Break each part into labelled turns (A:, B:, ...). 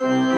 A: Oh,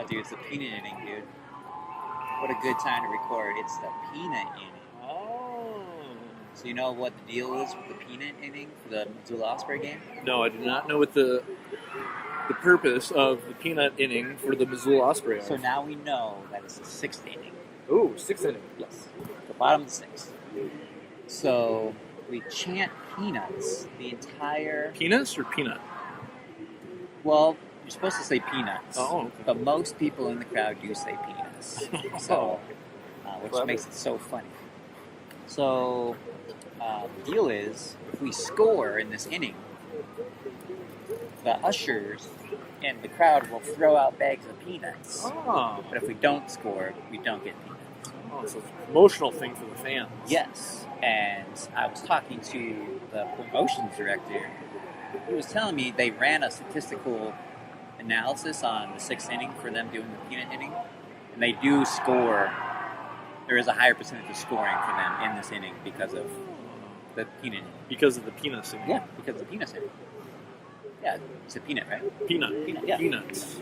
A: dude, it's the peanut inning, dude. What a good time to record. It's the peanut inning.
B: Oh.
A: So you know what the deal is with the peanut inning for the Missoula Osprey game?
B: No, I do not know what the purpose of the peanut inning for the Missoula Osprey are.
A: So now we know that it's the sixth inning.
B: Oh, sixth inning.
A: Yes. The bottom of the sixth. So we chant peanuts the entire...
B: Peanuts or peanut?
A: Well, you're supposed to say peanuts.
B: Oh, okay.
A: But most people in the crowd do say peanuts. So, which
B: Clever.
A: makes it so funny. So, the deal is, if we score in this inning, the ushers and the crowd will throw out bags of peanuts.
B: Oh.
A: But if we don't score, we don't get peanuts.
B: Oh, so it's a promotional thing for the fans.
A: Yes. And I was talking to the promotions director. He was telling me they ran a statistical analysis on the sixth inning for them doing the peanut inning. And they do score. There is a higher percentage of scoring for them in this inning because of the peanut inning.
B: Because of the peanuts inning.
A: Yeah, because of the peanuts inning. Yeah, it's a peanut, right?
B: Peanut.
A: Peanut, yeah.
B: Peanuts.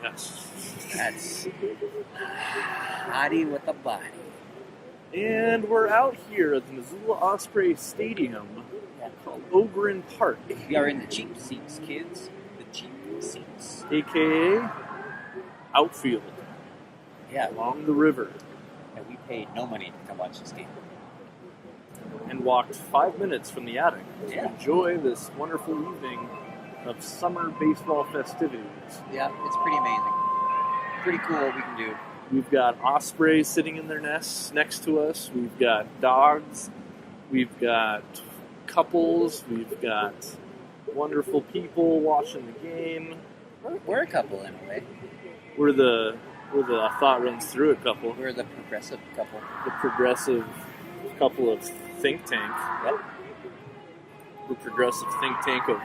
B: Yes.
A: That's hottie with a body.
B: And we're out here at the Missoula Osprey Stadium called Ogren Park.
A: We are in the cheap seats, kids. The cheap seats.
B: A.K.A. outfield.
A: Yeah,
B: Along the river.
A: and we paid no money to come watch this game.
B: And walked 5 minutes from the attic to
A: Yeah.
B: enjoy this wonderful evening of summer baseball festivities.
A: Yeah, it's pretty amazing. Pretty cool what we can do.
B: We've got ospreys sitting in their nests next to us. We've got dogs. We've got couples. We've got wonderful people watching the game.
A: We're a couple in a way.
B: We're the thought runs through it couple.
A: We're the progressive couple.
B: The progressive couple of think tank.
A: Yep.
B: The progressive think tank of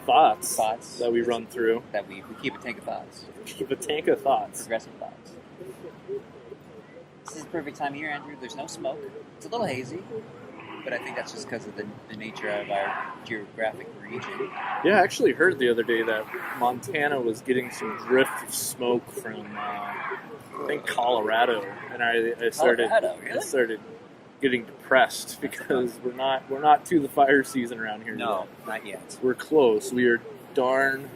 B: thoughts that we run through.
A: That we keep a tank of thoughts.
B: Keep a tank of thoughts.
A: Progressive thoughts. This is the perfect time of year, Andrew. There's no smoke. It's a little hazy, but I think that's just because of the nature of our geographic region.
B: Yeah, I actually heard the other day that Montana was getting some drift of smoke from, I think, Colorado, and I started
A: Colorado, really?
B: I started getting depressed because we're not to the fire season around here.
A: No,
B: yet.
A: not yet.
B: We're close. We are darn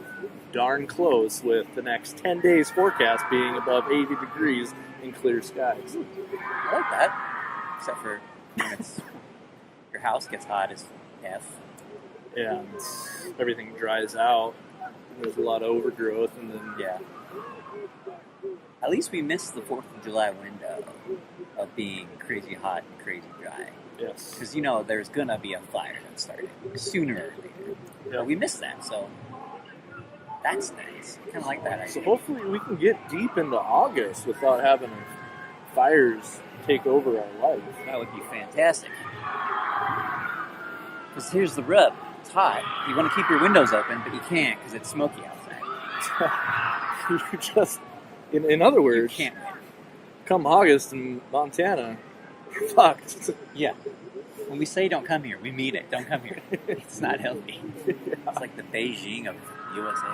B: close with the next 10 days forecast being above 80 degrees in clear skies.
A: I like that. Except for when your house gets hot as F.
B: And everything dries out. There's a lot of overgrowth, and then
A: Yeah. At least we missed the 4th of July window of being crazy hot and crazy dry.
B: yes,
A: Because, there's going to be a fire that's starting sooner or later.
B: Yeah.
A: But we missed that, so that's nice. Kind of like that idea.
B: so hopefully we can get deep into August without having fires take over our life.
A: That would be fantastic. Because here's the rub. It's hot. You want to keep your windows open, but you can't because it's smoky outside.
B: You just, in other
A: You
B: words,
A: can't win.
B: come August in Montana, you're fucked.
A: Yeah. When we say don't come here, we mean it. Don't come here. It's not healthy. It's like the Beijing of USA.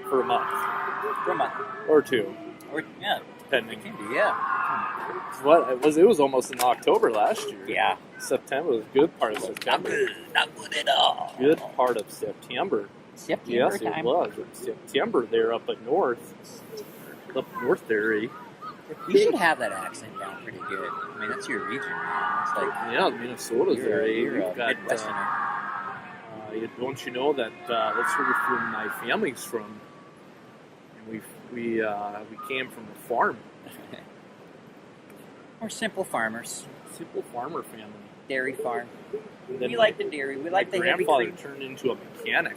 B: For a month
A: For a month.
B: or two,
A: Or, yeah.
B: depending.
A: It can be, yeah.
B: What it was almost in October last year.
A: Yeah.
B: September was a good part of
A: Not
B: September.
A: good. Not good at all.
B: Good part of September.
A: September
B: Yes,
A: time.
B: it was. September there up at north. Up north there, eh?
A: You should have that accent down pretty good. I mean, that's your region, man. It's like
B: Yeah, Minnesota's there, eh?
A: you're
B: We've
A: a
B: got,
A: Midwesterner.
B: don't you know that that's where my family's from? And we came from a farm,
A: We're simple farmers.
B: simple farmer family.
A: Dairy farm.
B: And then
A: We like the dairy. We like
B: my
A: the heavy
B: grandfather
A: cream.
B: turned into a mechanic.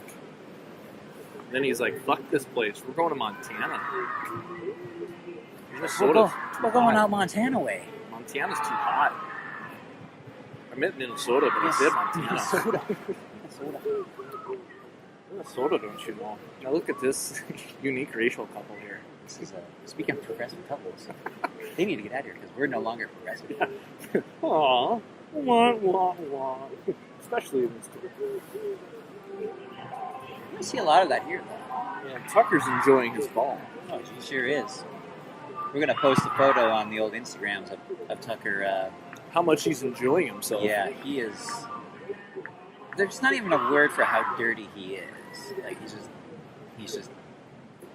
B: Then he's like, "Fuck this place. We're going to Montana." Minnesota's too
A: We're going
B: hot.
A: out Montana way.
B: Montana's too hot. I meant Minnesota, but I said Montana. Minnesota, don't you know? Now look at this unique racial couple here.
A: This is speaking of progressive couples, they need to get out of here because we're no longer progressive.
B: Aww. Wah. Especially in this tour.
A: I see a lot of that here, though.
B: Yeah, Tucker's enjoying his ball.
A: Oh, he sure is. We're gonna post a photo on the old Instagrams of Tucker.
B: How much he's enjoying himself.
A: Yeah, he is. There's not even a word for how dirty he is. Like he's just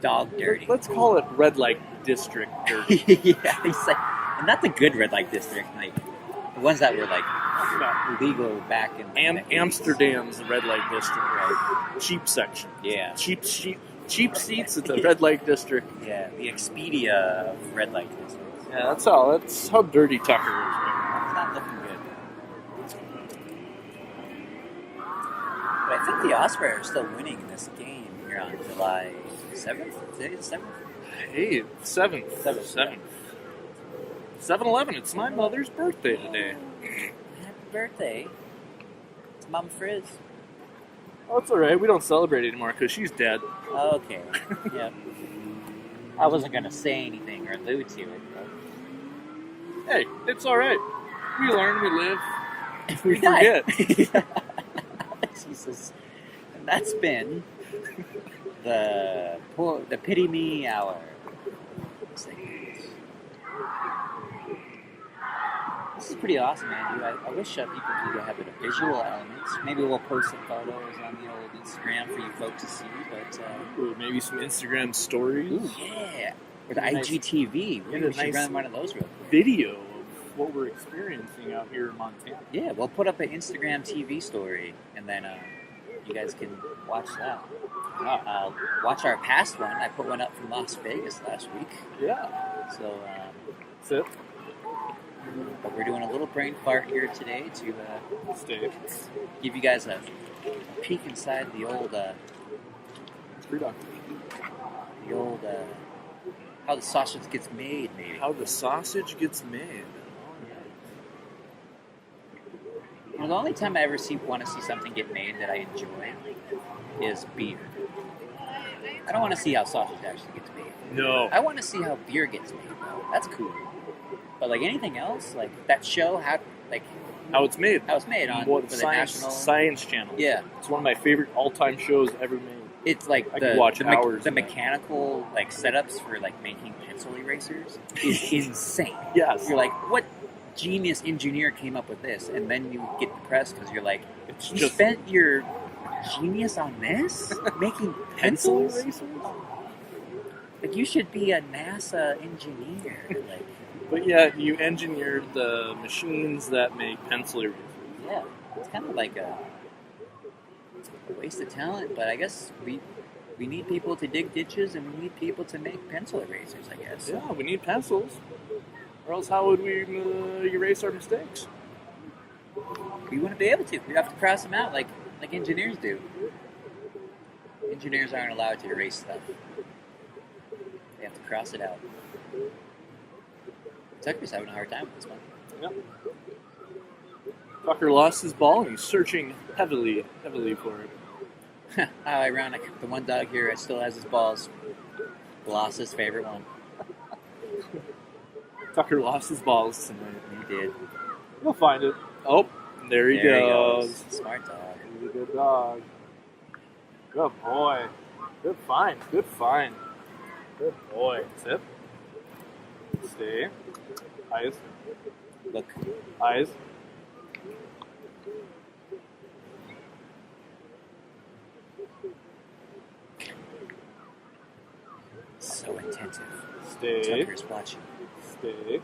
A: dog dirty.
B: Let's call it red light district dirty.
A: Yeah, he's like, and not the good red light district, like the ones that were like legal back in the 80s.
B: Amsterdam's red light district, right? Cheap section.
A: Yeah,
B: Cheap seats at the red light district.
A: yeah, the Expedia of red light districts.
B: Yeah, that's how dirty Tucker is. Right?
A: It's not looking good. But I think the Osprey are still winning this game here on July 7th. Today is 7th.
B: Hey, 7th. 7-Eleven. It's my mother's birthday today.
A: Happy birthday to Mom Frizz.
B: Oh, it's all right. We don't celebrate anymore because she's dead.
A: Okay. Yep. I wasn't gonna say anything or allude to it.
B: Hey, it's all right. We learn, we live, we
A: Die.
B: forget.
A: Jesus. And that's been the pity me hour. This is pretty awesome, Andrew. I wish people could have a visual elements. Maybe we'll post some photos on the old Instagram for you folks to see. But
B: Ooh, maybe some Instagram stories.
A: ooh, yeah, or the
B: Nice.
A: IGTV.
B: Get
A: Maybe
B: a
A: we should
B: nice
A: run one of those real quick.
B: Video of what we're experiencing out here in Montana.
A: Yeah, we'll put up an Instagram TV story, and then you guys can watch that. Watch our past one. I put one up from Las Vegas last week.
B: Yeah,
A: So,
B: that's it.
A: but we're doing a little brain fart here today to
B: Stay.
A: give you guys a peek inside the old, how the sausage gets made, maybe.
B: How the sausage gets made.
A: You know, the only time I ever want to see something get made that I enjoy is beer. I don't want to see how sausage actually gets made.
B: No.
A: I want to see how beer gets made, though. That's cool. But like anything else, like that show, how
B: How it's made.
A: it's made on
B: What
A: for the
B: Science
A: national.
B: Channel.
A: Yeah,
B: It's one of my favorite all-time shows ever made.
A: it's like
B: I could watch hours
A: the
B: of that.
A: mechanical like setups for like making pencil erasers is insane.
B: Yes.
A: You're like, what genius engineer came up with this? And then you get depressed because you're like,
B: It's
A: you
B: just
A: spent your genius on this making
B: pencil
A: pencils.
B: erasers.
A: Like you should be a NASA engineer. Like,
B: But yeah, you engineered the machines that make pencil erasers.
A: yeah, it's kind of like a waste of talent. But I guess we need people to dig ditches, and we need people to make pencil erasers. I guess.
B: Yeah, we need pencils. Or else how would we erase our mistakes?
A: We wouldn't be able to. We'd have to cross them out like engineers do. Engineers aren't allowed to erase stuff. They have to cross it out. Tucker's having a hard time with this one.
B: Yep. Tucker lost his ball and he's searching heavily for it.
A: How ironic. The one dog here still has his balls. Lost his favorite one.
B: Tucker lost his balls tonight.
A: He did.
B: He'll find it. Oh, there he goes.
A: Smart dog.
B: He's a good dog. Good boy. Good find. Good find. Good boy. Sit. Stay. Eyes.
A: Look.
B: Eyes.
A: So attentive.
B: Stay.
A: Tucker's watching.
B: Stay.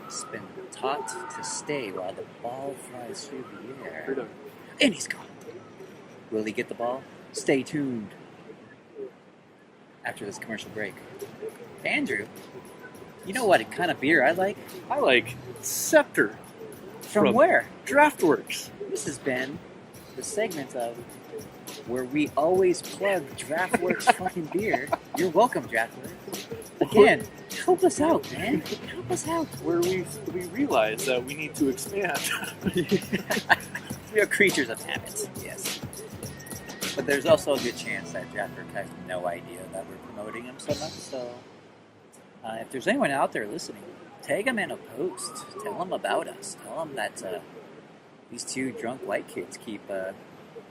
A: He's been taught to stay while the ball flies through the air.
B: Freedom.
A: And he's gone. Will he get the ball? Stay tuned. after this commercial break. Andrew, you know what kind of beer I like?
B: I like Scepter.
A: From where?
B: Draftworks.
A: This has been the segment of where we always plug Draftworks fucking beer. You're welcome, Draftworks. Again, help us out, man. Help us out.
B: Where we realize that we need to expand.
A: We are creatures of habit, yes. But there's also a good chance that Draftworks has no idea that we're promoting them so much. So if there's anyone out there listening, tag them in a post. Tell them about us. Tell them that these two drunk white kids keep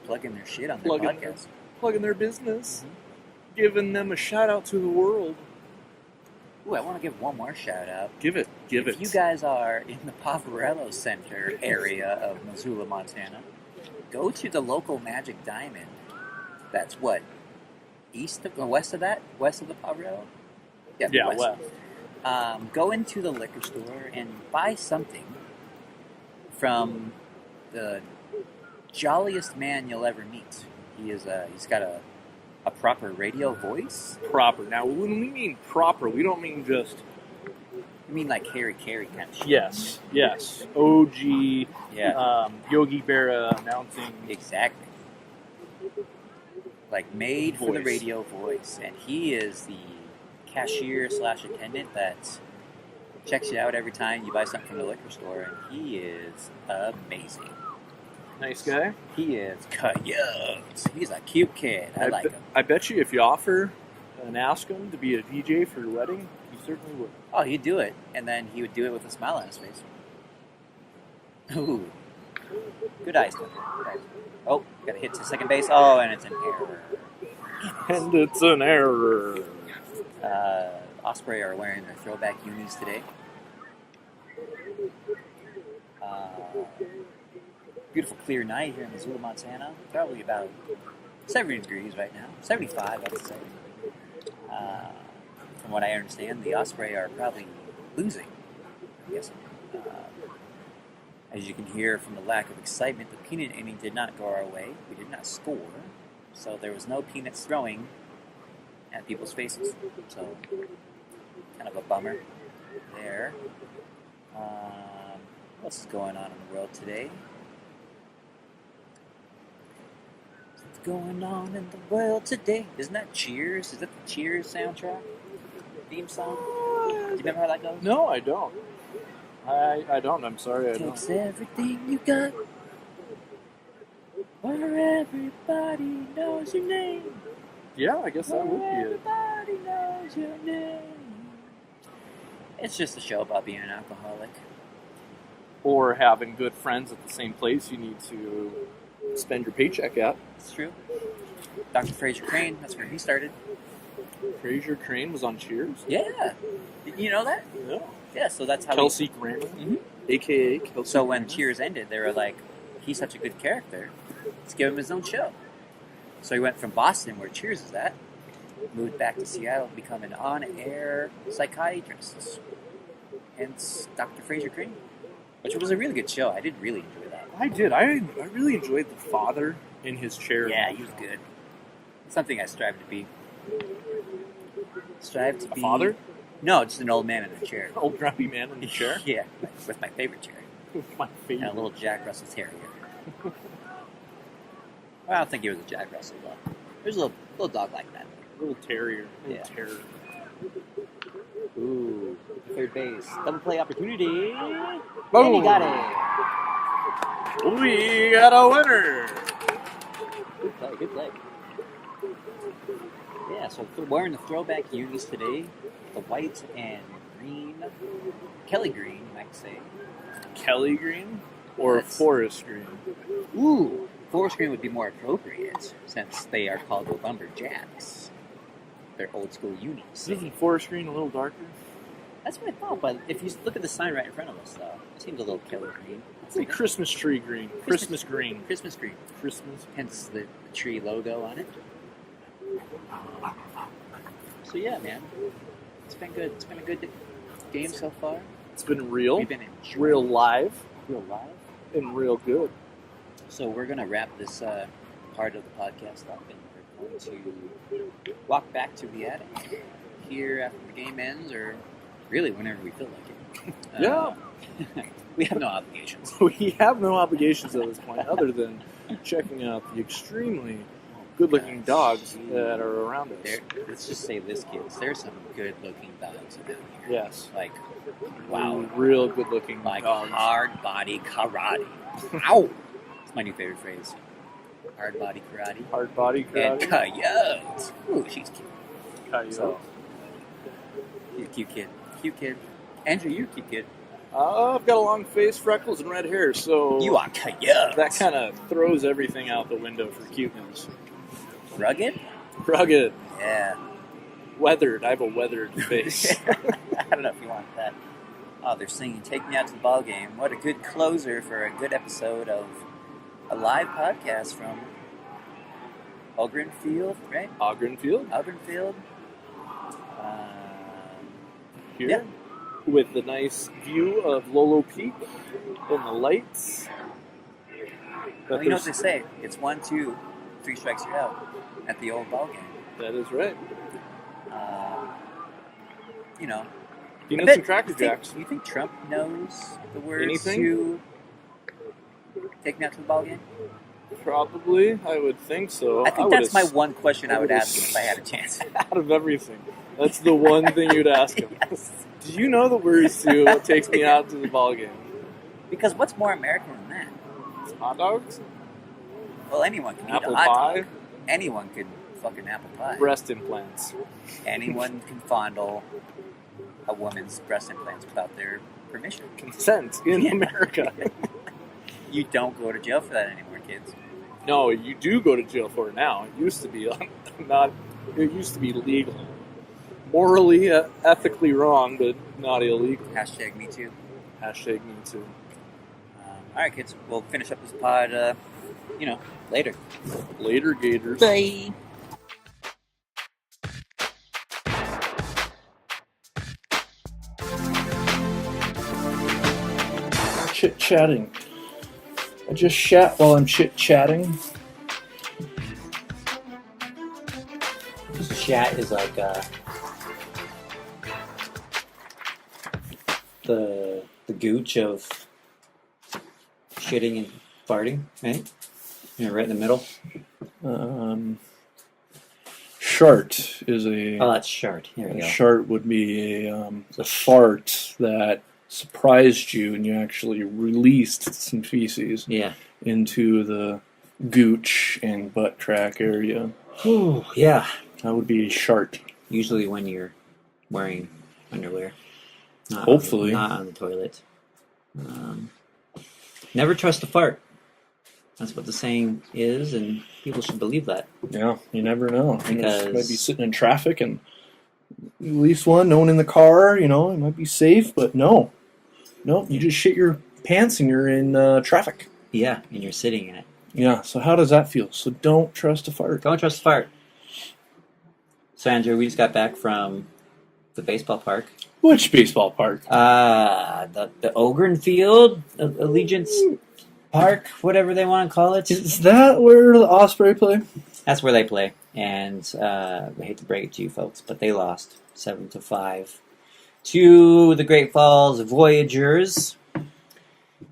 A: plugging their shit on their podcast.
B: Plugging their business. Mm-hmm. Giving them a shout out to the world.
A: Ooh, I want to give one more shout out.
B: Give it.
A: If you guys are in the Poverello Center area of Missoula, Montana, go to the local Magic Diamond. That's what? West of that? West of the Poverello?
B: Yeah, west.
A: Go into the liquor store and buy something from the jolliest man you'll ever meet. He's got a proper radio voice.
B: Proper. Now, when we mean proper, we don't mean just...
A: You mean like Harry Carey kind of shit?
B: Yes. OG,
A: yeah.
B: Yogi Berra announcing.
A: Exactly. Like made
B: voice.
A: For the radio voice. And he is the cashier/attendant that checks you out every time you buy something from the liquor store. And he is amazing.
B: Nice guy.
A: He is cute. He's a cute kid. I like him.
B: I bet you if you offer and ask him to be a DJ for your wedding, he certainly would.
A: Oh, he'd do it. And then he would do it with a smile on his face. Ooh. Good eyes, Tucker. Oh, gotta hit to second base. Oh, and it's an error.
B: And it's an error.
A: Osprey are wearing their throwback unis today. Beautiful clear night here in Missoula, Montana. Probably about 70 degrees right now. 75, I would say. From what I understand, the Osprey are probably losing, I'm guessing. As you can hear from the lack of excitement, the peanut inning did not go our way. We did not score. So there was no peanuts throwing at people's faces. So, kind of a bummer there. What's going on in the world today? What's going on in the world today? Isn't that Cheers? Is that the Cheers soundtrack? Theme song? Do you remember how that goes?
B: No, I don't. I don't. I'm sorry, I don't.
A: Takes everything you got, where everybody knows your name.
B: Yeah, I guess that would be it.
A: Everybody knows your name. It's just a show about being an alcoholic.
B: Or having good friends at the same place you need to spend your paycheck at.
A: It's true. Dr. Fraser Crane, that's where he started.
B: Fraser Crane was on Cheers?
A: Yeah. Did you know that?
B: No.
A: Yeah, so that's how
B: Kelsey Grammer, a.k.a. Kelsey
A: So when
B: Grammer.
A: Cheers ended, they were like, he's such a good character, let's give him his own show. So he went from Boston, where Cheers is at, moved back to Seattle to become an on-air psychiatrist. Hence Dr. Fraser Crane, which was a really good show. I did really enjoy that.
B: I did. I really enjoyed the father in his chair.
A: Yeah, he was good. Something I strive to be. Strive to
B: A
A: be...
B: father?
A: No, just an old man in a chair.
B: Old grumpy man in the chair?
A: Yeah, with my favorite chair.
B: My favorite.
A: And a little Jack Russell Terrier. Well, I don't think he was a Jack Russell, but there's a little dog like that.
B: Little terrier.
A: Yeah.
B: Terrier.
A: Ooh, third base. Double play opportunity.
B: Boom.
A: And he got it.
B: We got a winner.
A: Good play, good play. Yeah, so we're wearing the throwback unis today. The white and green. Kelly green, you might say.
B: Kelly green or
A: That's-
B: forest green?
A: Ooh, forest green would be more appropriate since they are called the Lumberjacks. They're old school unis.
B: Isn't forest green a little darker?
A: That's what I thought, but if you look at the sign right in front of us, though, it seems a little Kelly green.
B: It's like Christmas tree green. Christmas green.
A: Christmas green.
B: Christmas.
A: Hence the tree logo on it. So yeah, man, it's been good. It's been a good game so far.
B: It's been real.
A: We've been enjoying
B: Real live.
A: real live.
B: And real good.
A: So we're gonna wrap this part of the podcast up and going to walk back to the attic here after the game ends, or really whenever we feel like it.
B: Yeah.
A: We have no obligations.
B: We have no obligations at this point other than checking out the extremely good-looking dogs that are around us.
A: Let's just say this, kids. There's some good-looking dogs around here.
B: Yes.
A: Like, wow.
B: Real good-looking
A: like
B: dogs.
A: hard body karate. Ow! It's my new favorite phrase. Hard body karate.
B: Hard body karate.
A: And coyotes. Ooh, she's cute.
B: Coyote.
A: So, you're a cute kid. Cute kid. Andrew, you're a cute kid.
B: I've got a long face, freckles, and red hair, so
A: You are coyotes.
B: that kind of throws everything out the window for cuteness.
A: Rugged?
B: Rugged.
A: Yeah.
B: Weathered. I have a weathered face.
A: I don't know if you want that. Oh, they're singing Take Me Out to the Ball Game. What a good closer for a good episode of a live podcast from Ogren Field, right?
B: Ogren Field.
A: Ogren Field.
B: Here.
A: Yeah.
B: With the nice view of Lolo Peak and the lights.
A: Well, you know what they say. It's 1, 2, 3 strikes you're out at the old ball game.
B: That is right.
A: You know.
B: Peanuts and Cracker
A: You
B: Jacks.
A: think Trump knows the words
B: Anything?
A: to Take Me Out to the Ball Game?
B: Probably. I would think so.
A: I think that's my one question I would
B: would've
A: ask him if I had a chance.
B: Out of everything. That's the one thing you'd ask him.
A: Yes.
B: Do you know the words to what takes me out to the ball game?
A: Because what's more American than that?
B: Hot dogs?
A: Well, anyone can
B: Apple
A: eat a hot
B: pie?
A: dog. Anyone can fucking apple pie.
B: Breast implants.
A: Anyone can fondle a woman's breast implants without their permission.
B: Consent in America.
A: You don't go to jail for that anymore, kids.
B: No, you do go to jail for it now. It used to be not. It used to be legal. Morally, ethically wrong, but not illegal.
A: Hashtag me too.
B: Hashtag me too.
A: All right, kids. We'll finish up this pod, later.
B: Later, Gators.
A: Bye.
B: Chit-chatting. I just chat while I'm chit-chatting.
A: Chat is like the gooch of shitting and farting, right? Right in the middle.
B: Shart is a.
A: Oh, that's shart. Here we go.
B: Shart would be a fart that surprised you and you actually released some feces into the gooch and butt crack area.
A: Ooh, yeah.
B: That would be a shart.
A: Usually when you're wearing underwear.
B: Hopefully.
A: Not on the toilet. Never trust a fart. That's what the saying is, and people should believe that.
B: Yeah, you never know.
A: Because
B: You might be sitting in traffic and you release one, no one in the car, it might be safe, but no. No, you just shit your pants and you're in traffic.
A: Yeah, and you're sitting in it.
B: Yeah, so how does that feel? So don't trust a fart.
A: Don't trust a fart. So, Andrew, we just got back from the baseball park.
B: Which baseball park?
A: The Ogren Field, Allegiance Park, whatever they want to call it.
B: Is that where the Osprey play?
A: That's where they play. And I hate to break it to you folks, but they lost 7-5 to the Great Falls Voyagers.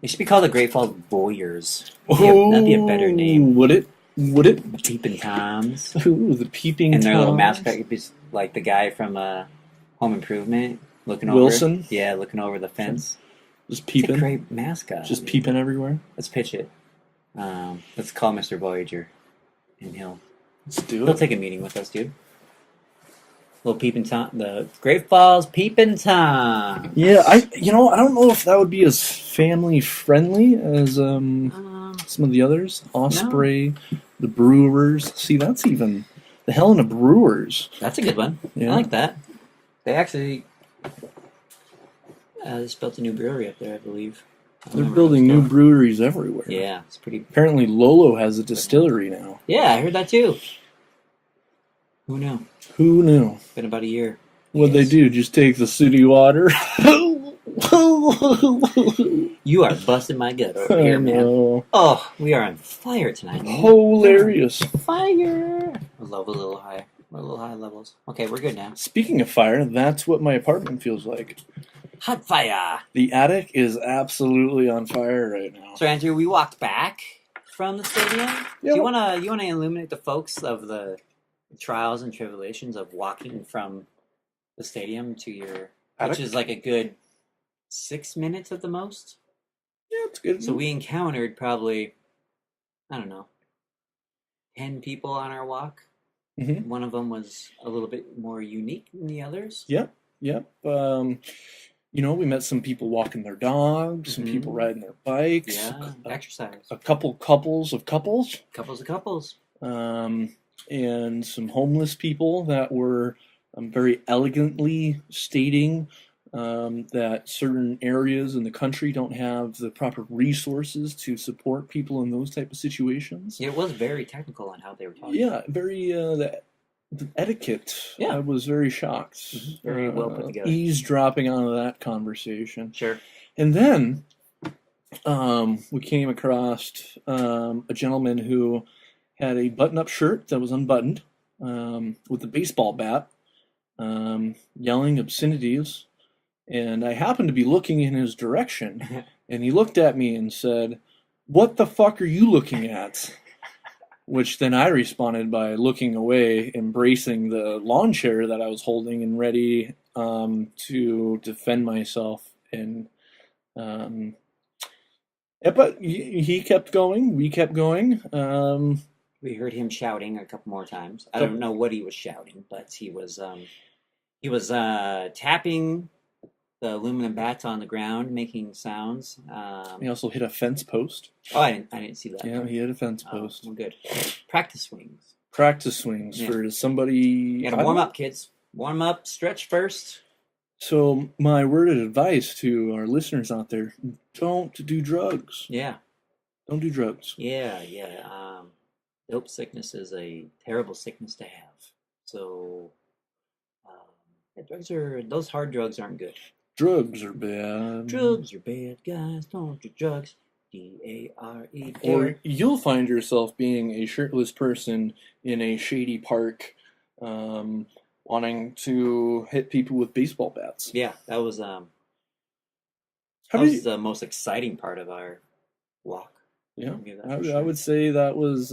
A: It should be called the Great Falls Voyers. That'd be a better name.
B: Would it? The
A: Peeping Toms.
B: Ooh, the Peeping Toms.
A: And their little mascot could be like the guy from Home Improvement. Looking
B: Wilson?
A: over. Yeah, looking over the fence.
B: Just peeping.
A: It's a great mascot.
B: Just peeping everywhere.
A: Let's pitch it. Let's call Mr. Voyager. And he'll take a meeting with us, dude. Little Peeping Tom, the Great Falls Peeping Tom.
B: Yeah, I don't know if that would be as family friendly as some of the others. Osprey, the Brewers. See, that's even the Helena Brewers.
A: That's a good one.
B: Yeah.
A: I like that. They actually just built a new brewery up there, I believe.
B: They're building new breweries everywhere.
A: Yeah, it's pretty.
B: Apparently, Lolo has a distillery now.
A: Yeah, I heard that too. Who knew?
B: Who knew?
A: Been about a year.
B: What'd they do? Just take the city water?
A: You are busting my gut over here, man. Oh, we are on fire tonight, man.
B: Hilarious.
A: Fire. I love a little high. A little high levels. Okay, we're good now.
B: Speaking of fire, that's what my apartment feels like.
A: Hot fire.
B: The attic is absolutely on fire right now.
A: So Andrew, we walked back from the stadium.
B: Yeah.
A: Do you wanna illuminate the folks of the trials and tribulations of walking from the stadium to your
B: attic?
A: Which is like a good 6 minutes at the most?
B: Yeah, it's good.
A: So we encountered probably, I don't know, 10 people on our walk.
B: Mm-hmm.
A: One of them was a little bit more unique than the others.
B: Yep. We met some people walking their dogs, some people riding their bikes.
A: Yeah, exercise.
B: A couple couples of couples. And some homeless people that were very elegantly stating that certain areas in the country don't have the proper resources to support people in those type of situations.
A: It was very technical on how they were talking.
B: Yeah, very the etiquette.
A: Yeah.
B: I was very shocked.
A: Mm-hmm. Very well put together.
B: Eavesdropping onto that conversation.
A: Sure.
B: And then we came across a gentleman who had a button-up shirt that was unbuttoned with a baseball bat, yelling obscenities. And I happened to be looking in his direction, and he looked at me and said, "What the fuck are you looking at?" Which then I responded by looking away, embracing the lawn chair that I was holding and ready to defend myself. And but he kept going. We kept going.
A: We heard him shouting a couple more times. I don't know what he was shouting, but he was tapping the aluminum bats on the ground, making sounds.
B: He also hit a fence post.
A: Oh, I didn't see that.
B: Yeah, he hit a fence post.
A: Well, good. Practice swings.
B: Yeah. For somebody.
A: You gotta warm up, kids. Warm up, stretch first.
B: So my word of advice to our listeners out there: don't do drugs.
A: Yeah. Don't
B: do drugs.
A: Yeah. Dope sickness is a terrible sickness to have. So, those hard drugs aren't good.
B: Drugs are bad.
A: Drugs are bad, guys. Don't do drugs. D-A-R-E.
B: Or you'll find yourself being a shirtless person in a shady park, wanting to hit people with baseball bats.
A: Yeah, that was the most exciting part of our walk.
B: Yeah, I would say that was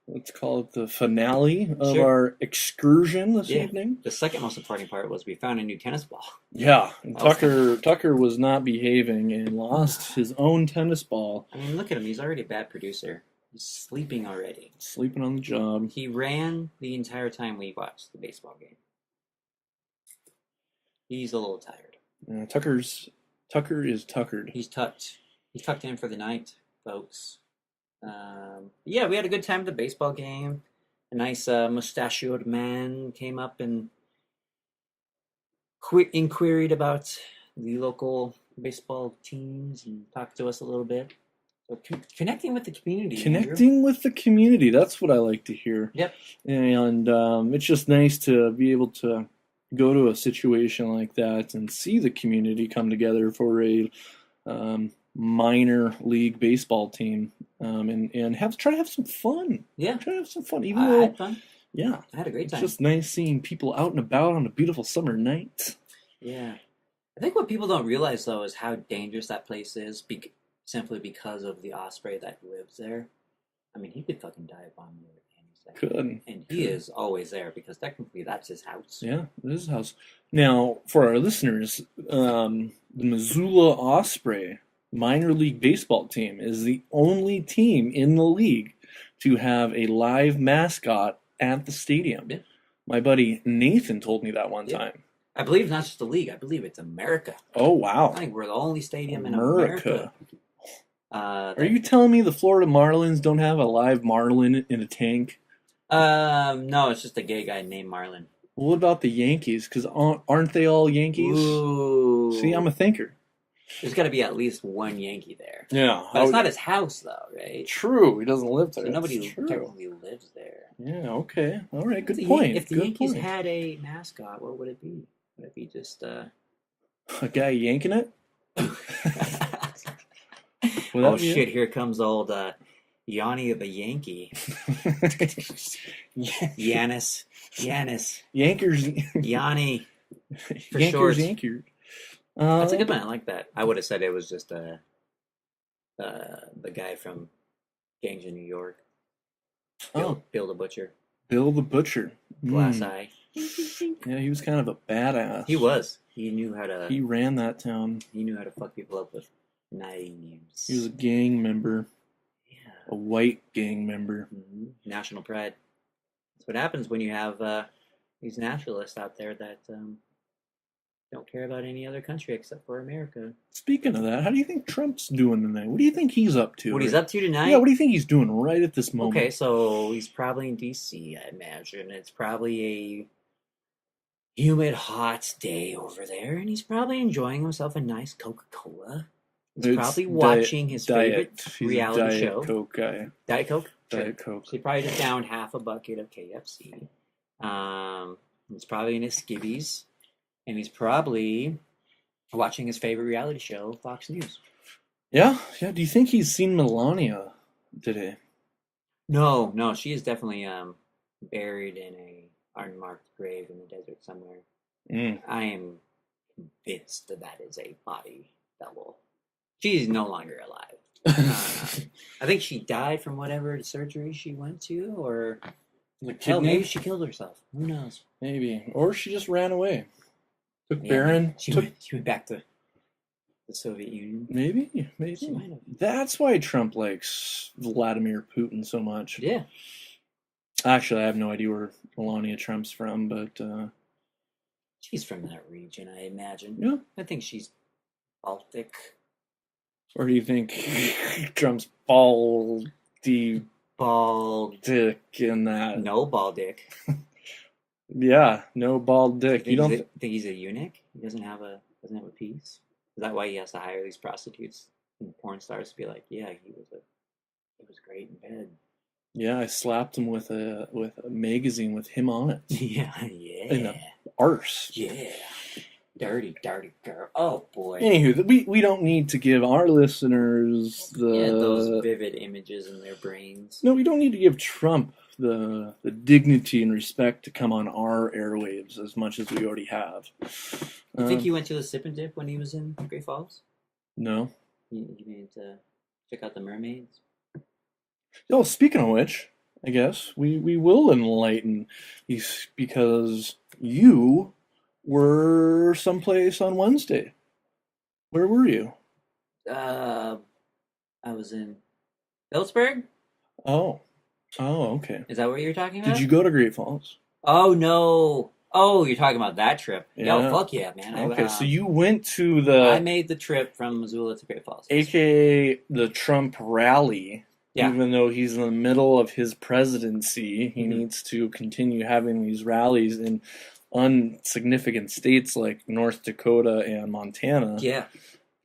B: let's call it the finale of our excursion this evening.
A: The second most important part was we found a new tennis ball.
B: Yeah, and Tucker was not behaving and lost his own tennis ball.
A: I mean, look at him. He's already a bad producer. He's sleeping already.
B: Sleeping on the job.
A: He ran the entire time we watched the baseball game. He's a little tired.
B: Tucker is tuckered.
A: He's tucked. He's tucked in for the night, folks. Yeah, we had a good time at the baseball game. A nice mustachioed man came up and inquired about the local baseball teams and talked to us a little bit. So connecting with the community.
B: Connecting with the community. That's what I like to hear.
A: Yep.
B: And it's just nice to be able to go to a situation like that and see the community come together for a minor league baseball team, and try to have some fun.
A: Yeah,
B: try to have some fun.
A: I had fun.
B: Yeah,
A: I had a great time.
B: It's just nice seeing people out and about on a beautiful summer night.
A: Yeah, I think what people don't realize though is how dangerous that place is, simply because of the osprey that lives there. I mean, he could fucking dive on you any second. And he is always there because technically that's his house.
B: Yeah, this is his house. Now, for our listeners, the Missoula Osprey minor league baseball team is the only team in the league to have a live mascot at the stadium. Yeah. My buddy Nathan told me that one time.
A: I believe not just the league. I believe it's America.
B: Oh, wow.
A: I think we're the only stadium in America.
B: Are you telling me the Florida Marlins don't have a live marlin in a tank?
A: No, it's just a gay guy named Marlin.
B: Well, what about the Yankees? Because aren't they all Yankees?
A: Ooh.
B: See, I'm a thinker.
A: There's got to be at least one Yankee there.
B: Yeah.
A: But it's not his house, though, right?
B: True. He doesn't live there.
A: So nobody technically lives there.
B: Yeah, okay. All right, good point.
A: If the Yankees had a mascot, what would it be? Would it be just
B: A guy yanking it? Would
A: Oh
B: that be
A: shit! Here comes old Yanni the Yankee. Yanis.
B: Yankers.
A: Yanni. For
B: Yankers,
A: short.
B: Yankers.
A: That's a good one. I like that. I would have said it was just the guy from Gangs of New York. Bill the Butcher.
B: Bill the Butcher.
A: Glass Eye.
B: Yeah, he was kind of a badass.
A: He was. He knew how to.
B: He ran that town.
A: He knew how to fuck people up with knives.
B: He was a gang member.
A: Yeah.
B: A white gang member.
A: Mm-hmm. National pride. That's what happens when you have these nationalists out there that don't care about any other country except for America.
B: Speaking of that, how do you think Trump's doing tonight? What do you think he's up to?
A: What he's up to tonight?
B: Yeah, what do you think he's doing right at this moment?
A: Okay, so he's probably in D.C., I imagine. It's probably a humid, hot day over there, and he's probably enjoying himself a nice Coca-Cola. He's probably watching his favorite reality show.
B: Diet Coke guy.
A: Diet Coke?
B: Diet Coke.
A: So he probably just downed half a bucket of KFC. He's probably in his skivvies. And he's probably watching his favorite reality show, Fox News.
B: Yeah. Do you think he's seen Melania today?
A: No. She is definitely buried in a unmarked grave in the desert somewhere. I am convinced that is a body double. She's no longer alive. I think she died from whatever surgery she went to, or hell, maybe she killed herself. Who knows?
B: Maybe. Or she just ran away. Took
A: Yeah,
B: Barron.
A: She went back to the Soviet Union.
B: Maybe.
A: She might have.
B: That's why Trump likes Vladimir Putin so much.
A: Yeah.
B: Actually, I have no idea where Melania Trump's from, but
A: she's from that region, I imagine.
B: Yeah.
A: I think she's Baltic.
B: Or do you think Trump's baldy
A: Bald
B: dick in that?
A: No bald dick.
B: Yeah, no bald dick. You don't
A: think he's a eunuch? He doesn't have a piece. Is that why he has to hire these prostitutes and porn stars to be like, yeah, he was great in bed.
B: Yeah, I slapped him with a magazine with him on it.
A: Yeah.
B: In the arse.
A: Yeah. Dirty girl. Oh boy.
B: Anywho, we don't need to give our listeners
A: those vivid images in their brains.
B: No, we don't need to give Trump the dignity and respect to come on our airwaves as much as we already have.
A: You think he went to the Sip and Dip when he was in Great Falls?
B: No.
A: You need to check out the mermaids?
B: Oh, speaking of which, I guess we will enlighten these, because you were someplace on Wednesday. Where were you?
A: I was in Phillipsburg.
B: Oh, okay.
A: Is that what you're talking about?
B: Did you go to Great Falls?
A: Oh no! Oh, you're talking about that trip?
B: Yeah.
A: Yo, fuck yeah, man!
B: Okay, so you went to the...
A: I made the trip from Missoula to Great Falls,
B: aka the Trump rally.
A: Yeah.
B: Even though he's in the middle of his presidency, he needs to continue having these rallies in unsignificant states like North Dakota and Montana.
A: Yeah.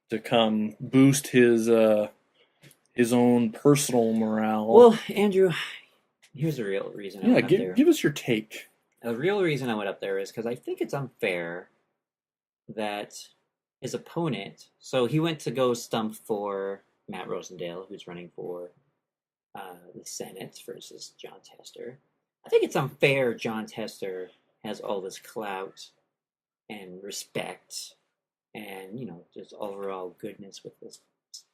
B: To come boost his own personal morale.
A: Well, Andrew, here's the real reason I went up there.
B: Give us your take.
A: The real reason I went up there is because I think it's unfair that his opponent... So he went to go stump for Matt Rosendale, who's running for the Senate versus John Tester. I think it's unfair John Tester has all this clout and respect and, just overall goodness with this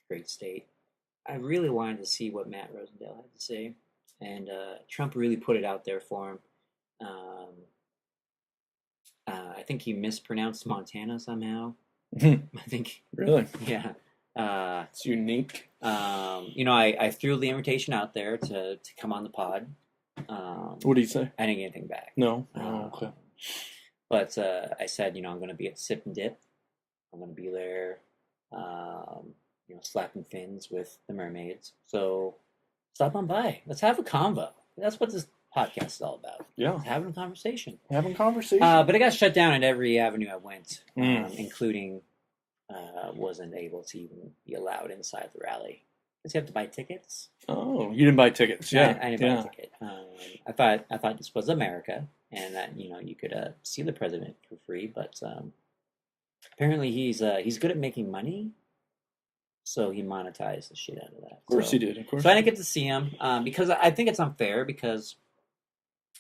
A: great state. I really wanted to see what Matt Rosendale had to say, and Trump really put it out there for him. I think he mispronounced Montana somehow. I think.
B: Really?
A: Yeah.
B: It's unique.
A: I threw the invitation out there to come on the pod.
B: What did he say?
A: I didn't get anything back.
B: No. Okay.
A: But I said, I'm going to be at Sip and Dip. I'm going to be there, slapping fins with the mermaids. So stop on by. Let's have a convo. That's what this podcast is all about.
B: Yeah.
A: Having a conversation.
B: But
A: I got shut down at every avenue I went, including wasn't able to even be allowed inside the rally. Because you have to buy tickets.
B: Oh, you didn't buy tickets. Yeah.
A: I didn't buy a ticket. I thought this was America and that, you could see the president for free, but Apparently, he's good at making money, so he monetized the shit out of that.
B: Of course
A: So,
B: he did. Of course.
A: so I didn't get to see him because I think it's unfair because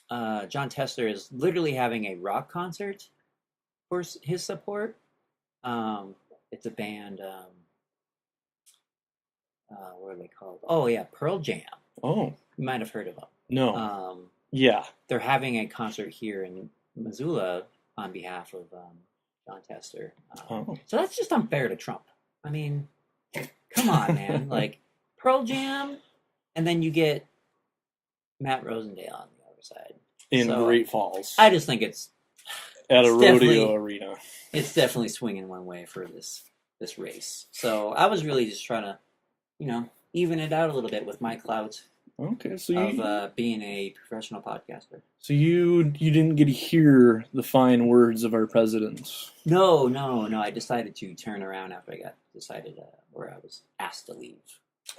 A: John Tester is literally having a rock concert for his support. It's a band. What are they called? Oh yeah, Pearl Jam.
B: Oh,
A: You might have heard of them.
B: no. Yeah.
A: They're having a concert here in Missoula on behalf of John Tester. So that's just unfair to Trump. I mean, come on, man. Like Pearl Jam, and then you get Matt Rosendale on the other side.
B: In Great Falls.
A: I just think it's
B: at a rodeo arena.
A: It's definitely swinging one way for this race. So I was really just trying to, even it out a little bit with my clout.
B: Okay, so
A: of being a professional podcaster.
B: So you didn't get to hear the fine words of our president.
A: No. I decided to turn around after I got decided where I was asked to leave.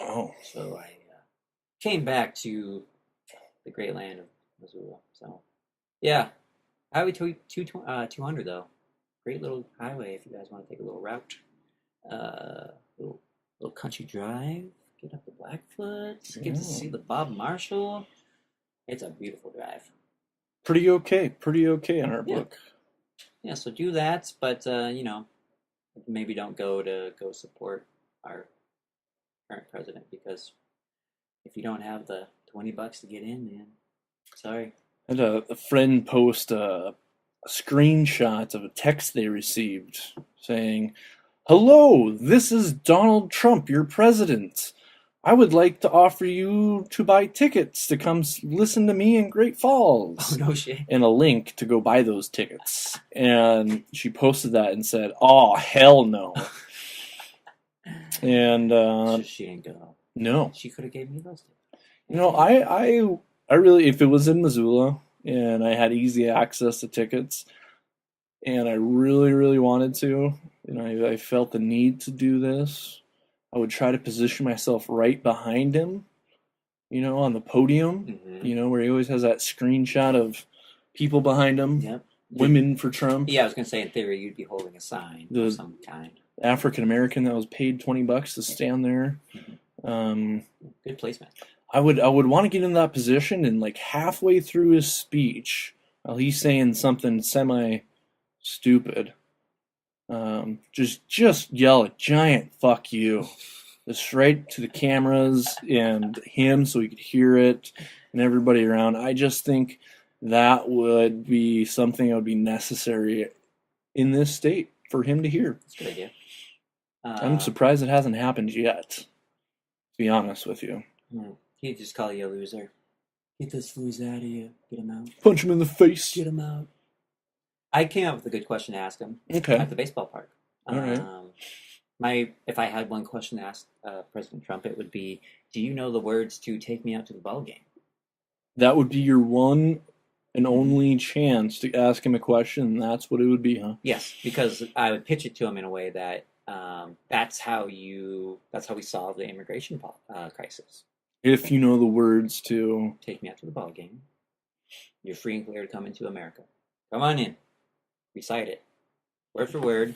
B: Oh.
A: So I came back to the great land of Missoula. So, yeah. Highway 200, though. Great little highway if you guys want to take a little route. Little country drive. Get up to Blackfoot. Get to see the Bob Marshall. It's a beautiful drive.
B: Pretty okay in our book.
A: Yeah, so do that, but, maybe don't go support our current president because if you don't have the $20 to get in, man, sorry.
B: I had a friend post a screenshot of a text they received saying, "Hello, this is Donald Trump, your president. I would like to offer you to buy tickets to come listen to me in Great Falls."
A: Oh, no shit.
B: And a link to go buy those tickets. And she posted that and said, "Oh, hell no." And
A: so she ain't go.
B: No.
A: She could have gave me those tickets.
B: I really, if it was in Missoula and I had easy access to tickets and I really, really wanted to, I felt the need to do this, I would try to position myself right behind him, on the podium, where he always has that screenshot of people behind him.
A: Yep.
B: Women for Trump.
A: Yeah, I was going to say, in theory, you'd be holding a sign of some kind.
B: African-American that was paid $20 to stand there.
A: Good placement.
B: I would want to get in that position and like halfway through his speech, while he's saying something semi-stupid, just yell a giant "fuck you," just right to the cameras and him so he could hear it and everybody around. I just think that would be something that would be necessary in this state for him to hear.
A: That's a good idea.
B: I'm surprised it hasn't happened yet, to be honest with you.
A: He'd just call you a loser. Get this loser out of here. Get him out.
B: Punch him in the face.
A: Get him out. I came up with a good question to ask him at the baseball park.
B: All right.
A: If I had one question to ask President Trump, it would be, do you know the words to "Take Me Out to the Ball Game"?
B: That would be your one and only chance to ask him a question, and that's what it would be, huh?
A: Yes, because I would pitch it to him in a way that that's how we solve the immigration crisis.
B: If you know the words to
A: "Take me out to the ball game," you're free and clear to come into America. Come on in. Recite it, word for word,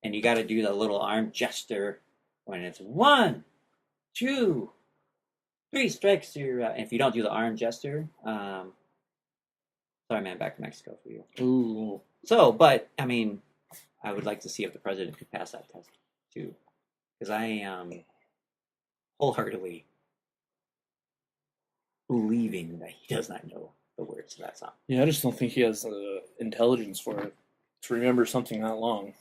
A: and you got to do the little arm gesture when it's 1, 2, 3 strikes. You're and if you don't do the arm gesture, sorry, man, back to Mexico for you.
B: Ooh.
A: So, but I mean, I would like to see if the president could pass that test too, because I am wholeheartily believing that he does not know the words to that song.
B: Yeah, I just don't think he has the intelligence for it to remember something that long.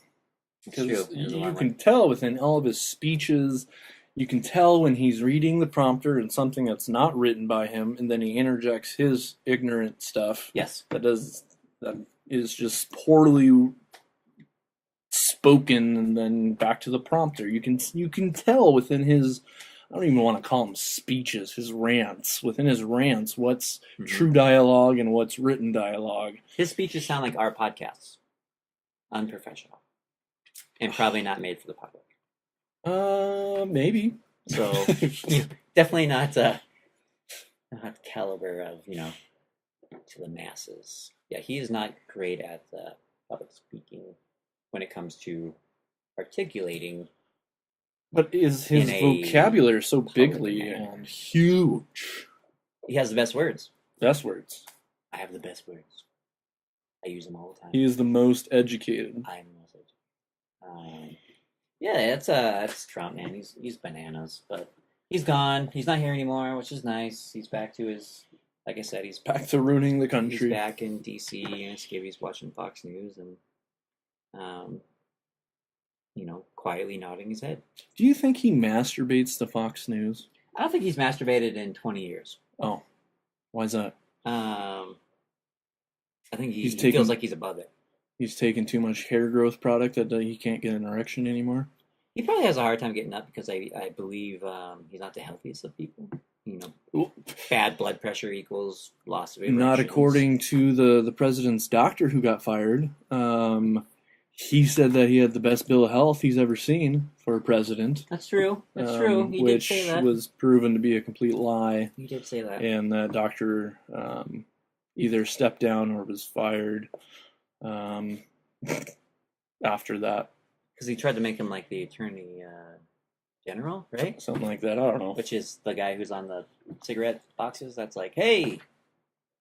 B: Because you can tell within all of his speeches, you can tell when he's reading the prompter and something that's not written by him, and then he interjects his ignorant stuff.
A: Yes,
B: that is just poorly spoken, and then back to the prompter. You can tell within his, I don't even want to call them speeches, his rants. Within his rants, what's true dialogue and what's written dialogue.
A: His speeches sound like our podcasts. Unprofessional. And probably not made for the public.
B: Maybe.
A: So, definitely not caliber of, to the masses. Yeah, he is not great at public speaking when it comes to articulating.
B: But is his vocabulary so bigly and huge?
A: He has the best words.
B: Best words.
A: I have the best words. I use them all the time.
B: He is the most educated.
A: I am the most educated. Yeah, that's Trump, man. He's bananas, but he's gone. He's not here anymore, which is nice. He's back to his, like I said, he's
B: back to ruining the country.
A: He's back in D.C. and he's watching Fox News and, quietly nodding his head.
B: Do you think he masturbates to Fox News?
A: I don't think he's masturbated in 20 years.
B: Oh, why is that?
A: I think he feels like he's above it.
B: He's taking too much hair growth product that he can't get an erection anymore.
A: He probably has a hard time getting up because I believe he's not the healthiest of people. Bad blood pressure equals loss of erections.
B: Not according to the president's doctor who got fired. He said that he had the best bill of health he's ever seen for a president.
A: That's true. That's true. He did say that.
B: Which was proven to be a complete lie.
A: He did say that.
B: And that doctor either stepped down or was fired after that.
A: Because he tried to make him like the attorney general, right?
B: Something like that. I don't know.
A: Which is the guy who's on the cigarette boxes. That's like, hey,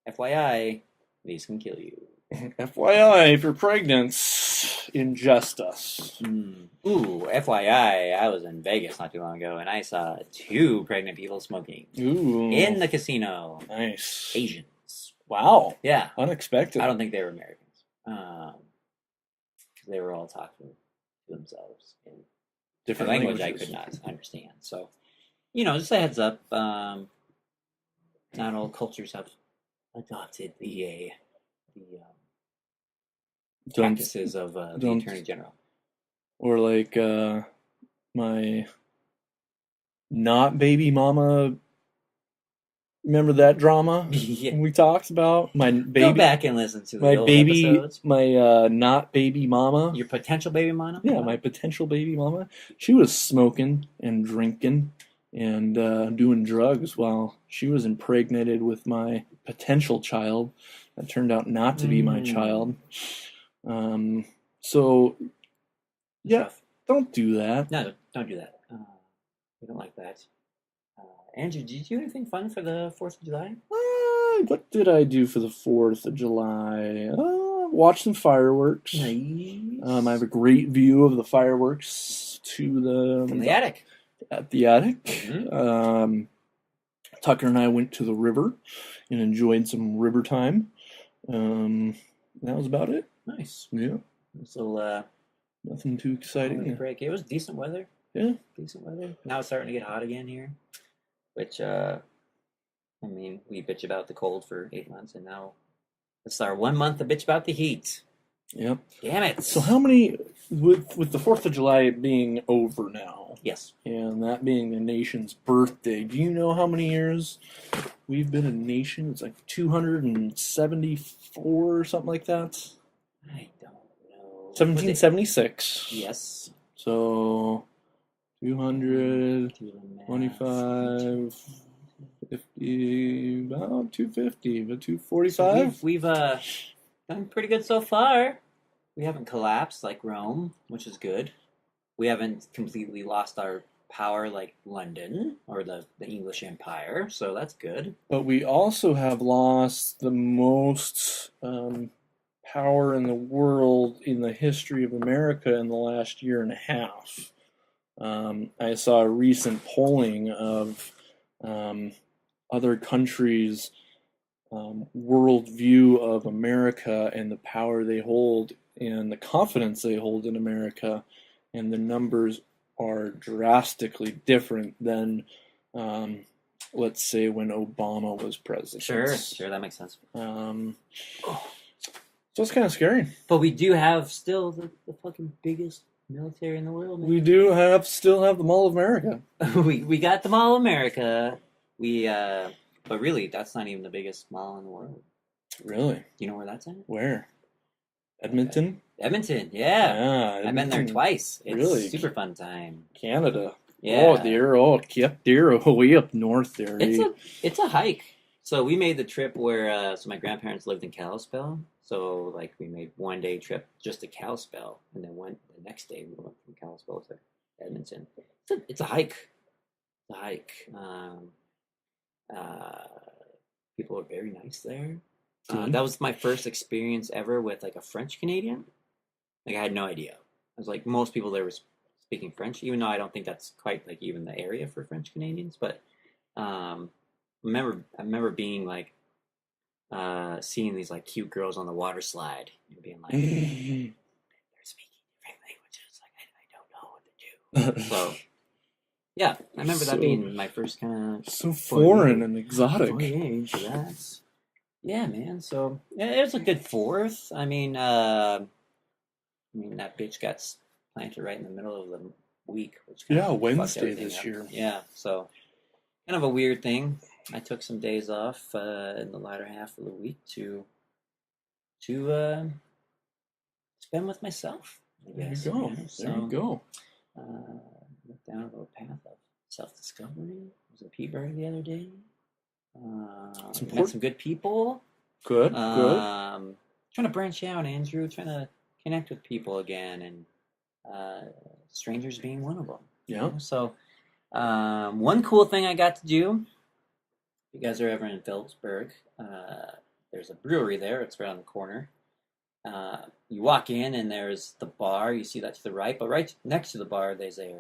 A: FYI, these can kill you.
B: FYI, if you're pregnant, ingest us.
A: Ooh, FYI, I was in Vegas not too long ago, and I saw 2 pregnant people smoking.
B: Ooh.
A: In the casino.
B: Nice.
A: Asians.
B: Wow.
A: Yeah.
B: Unexpected.
A: I don't think they were Americans. Because they were all talking to themselves in different language I could not understand. So, just a heads up. Not all cultures have adopted the practices of the Attorney General.
B: Or like my not baby mama. Remember that drama we talked about? My baby.
A: Go back and listen to the old episodes.
B: My not baby mama.
A: Your potential baby mama?
B: Yeah, my potential baby mama. She was smoking and drinking and doing drugs while she was impregnated with my potential child. That turned out not to be my child. So, yeah, don't do that.
A: No, don't do that. We don't like that. Andrew, did you do anything fun for the 4th of July?
B: What did I do for the 4th of July? Watch some fireworks.
A: Nice.
B: I have a great view of the fireworks
A: from the attic.
B: At the attic.
A: Mm-hmm.
B: Tucker and I went to the river and enjoyed some river time. That was about it.
A: Nice.
B: Yeah.
A: So,
B: nothing too exciting.
A: Break. It was decent weather.
B: Yeah.
A: Decent weather. Now it's starting to get hot again here. Which, we bitch about the cold for 8 months, and now it's our 1 month to bitch about the heat.
B: Yep.
A: Damn it.
B: So how many, with the 4th of July being over now,
A: yes,
B: and that being the nation's birthday, do you know how many years we've been a nation? It's like 274 or something like that.
A: I don't know.
B: 1776.
A: Yes.
B: So 200, 25, 50, about 250, but 245.
A: So we've done pretty good so far. We haven't collapsed like Rome, which is good. We haven't completely lost our power like London or the English Empire, so that's good.
B: But we also have lost the most power in the world in the history of America in the last year and a half. I saw a recent polling of other countries' worldview of America and the power they hold and the confidence they hold in America, and the numbers are drastically different than, let's say, when Obama was president.
A: Sure, that makes sense.
B: So it's kind of scary.
A: But we do have still the fucking biggest military in the world. Man.
B: We do still have the Mall of America.
A: we got the Mall of America. But really, that's not even the biggest mall in the world.
B: Really?
A: Do you know where that's at?
B: Where? Edmonton?
A: Edmonton, yeah.
B: Edmonton.
A: I've been there twice. It's
B: really?
A: Super fun time.
B: Canada.
A: Yeah.
B: Up there, way up north there.
A: It's a hike. So we made the trip where, so my grandparents lived in Kalispell. So like we made 1 day trip just to Kalispell, and then the next day we went from Kalispell to Edmonton. It's a hike. It's a hike. Uh, People are very nice there. That was my first experience ever with like a French Canadian. Like I had no idea. I was like most people there were speaking French, even though I don't think that's quite like even the area for French Canadians. But I remember being like seeing these like cute girls on the water slide and being like, they're speaking different languages. Like I don't know what to do. So yeah, I remember that being my first kind of
B: so foreign and exotic.
A: Yeah, man. So yeah, it was a good 4th. I mean, that bitch got planted right in the middle of the week, which kind of
B: Wednesday this year.
A: Yeah, so kind of a weird thing. I took some days off in the latter half of the week to spend with myself.
B: There you go. There you go.
A: Went down a little path of self-discovery. I was in Peterborough the other day. Met some good people.
B: Good.
A: Trying to branch out, Andrew. Trying to connect with people again, and strangers being one of them.
B: Yeah.
A: You know? So, one cool thing I got to do. If you guys are ever in Phillipsburg, there's a brewery there. It's right on the corner. You walk in, and there's the bar. You see that to the right, but right next to the bar, there's a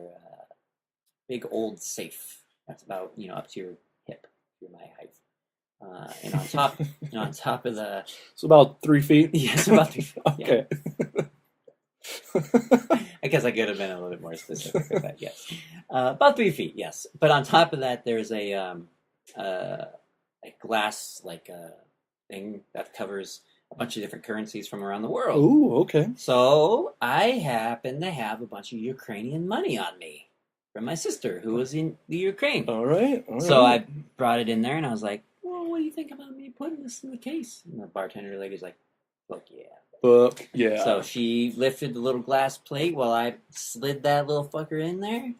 A: big old safe. That's about up to your hip, to my height. And on top of the,
B: it's about 3 feet.
A: Yes, about 3 feet.
B: Okay.
A: Yeah. I guess I could have been a little bit more specific with that. Yes, about 3 feet. Yes, but on top of that, there's a glass thing that covers a bunch of different currencies from around the world.
B: Ooh, okay.
A: So I happen to have a bunch of Ukrainian money on me from my sister who was in the Ukraine.
B: All right.
A: So I brought it in there, and I was like, "Well, what do you think about me putting this in the case?" And the bartender lady's like, "Fuck yeah." So she lifted the little glass plate while I slid that little fucker in there.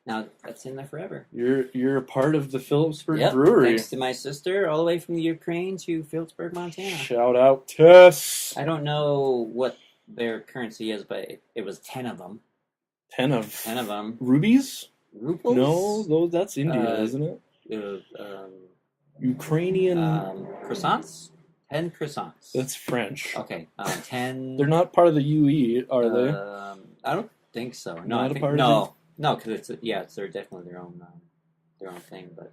A: Now that's in there forever.
B: You're a part of the Phillipsburg Brewery.
A: Thanks to my sister, all the way from the Ukraine to Phillipsburg, Montana.
B: Shout out, Tess.
A: I don't know what their currency is, but it was 10 of them.
B: 10 of
A: them.
B: Rubies?
A: Rubles?
B: No, that's India, isn't it? Ukrainian
A: croissants. 10 croissants.
B: That's French.
A: Okay, 10.
B: They're not part of the UE, are they?
A: I don't think so.
B: No,
A: because they're definitely their own thing. But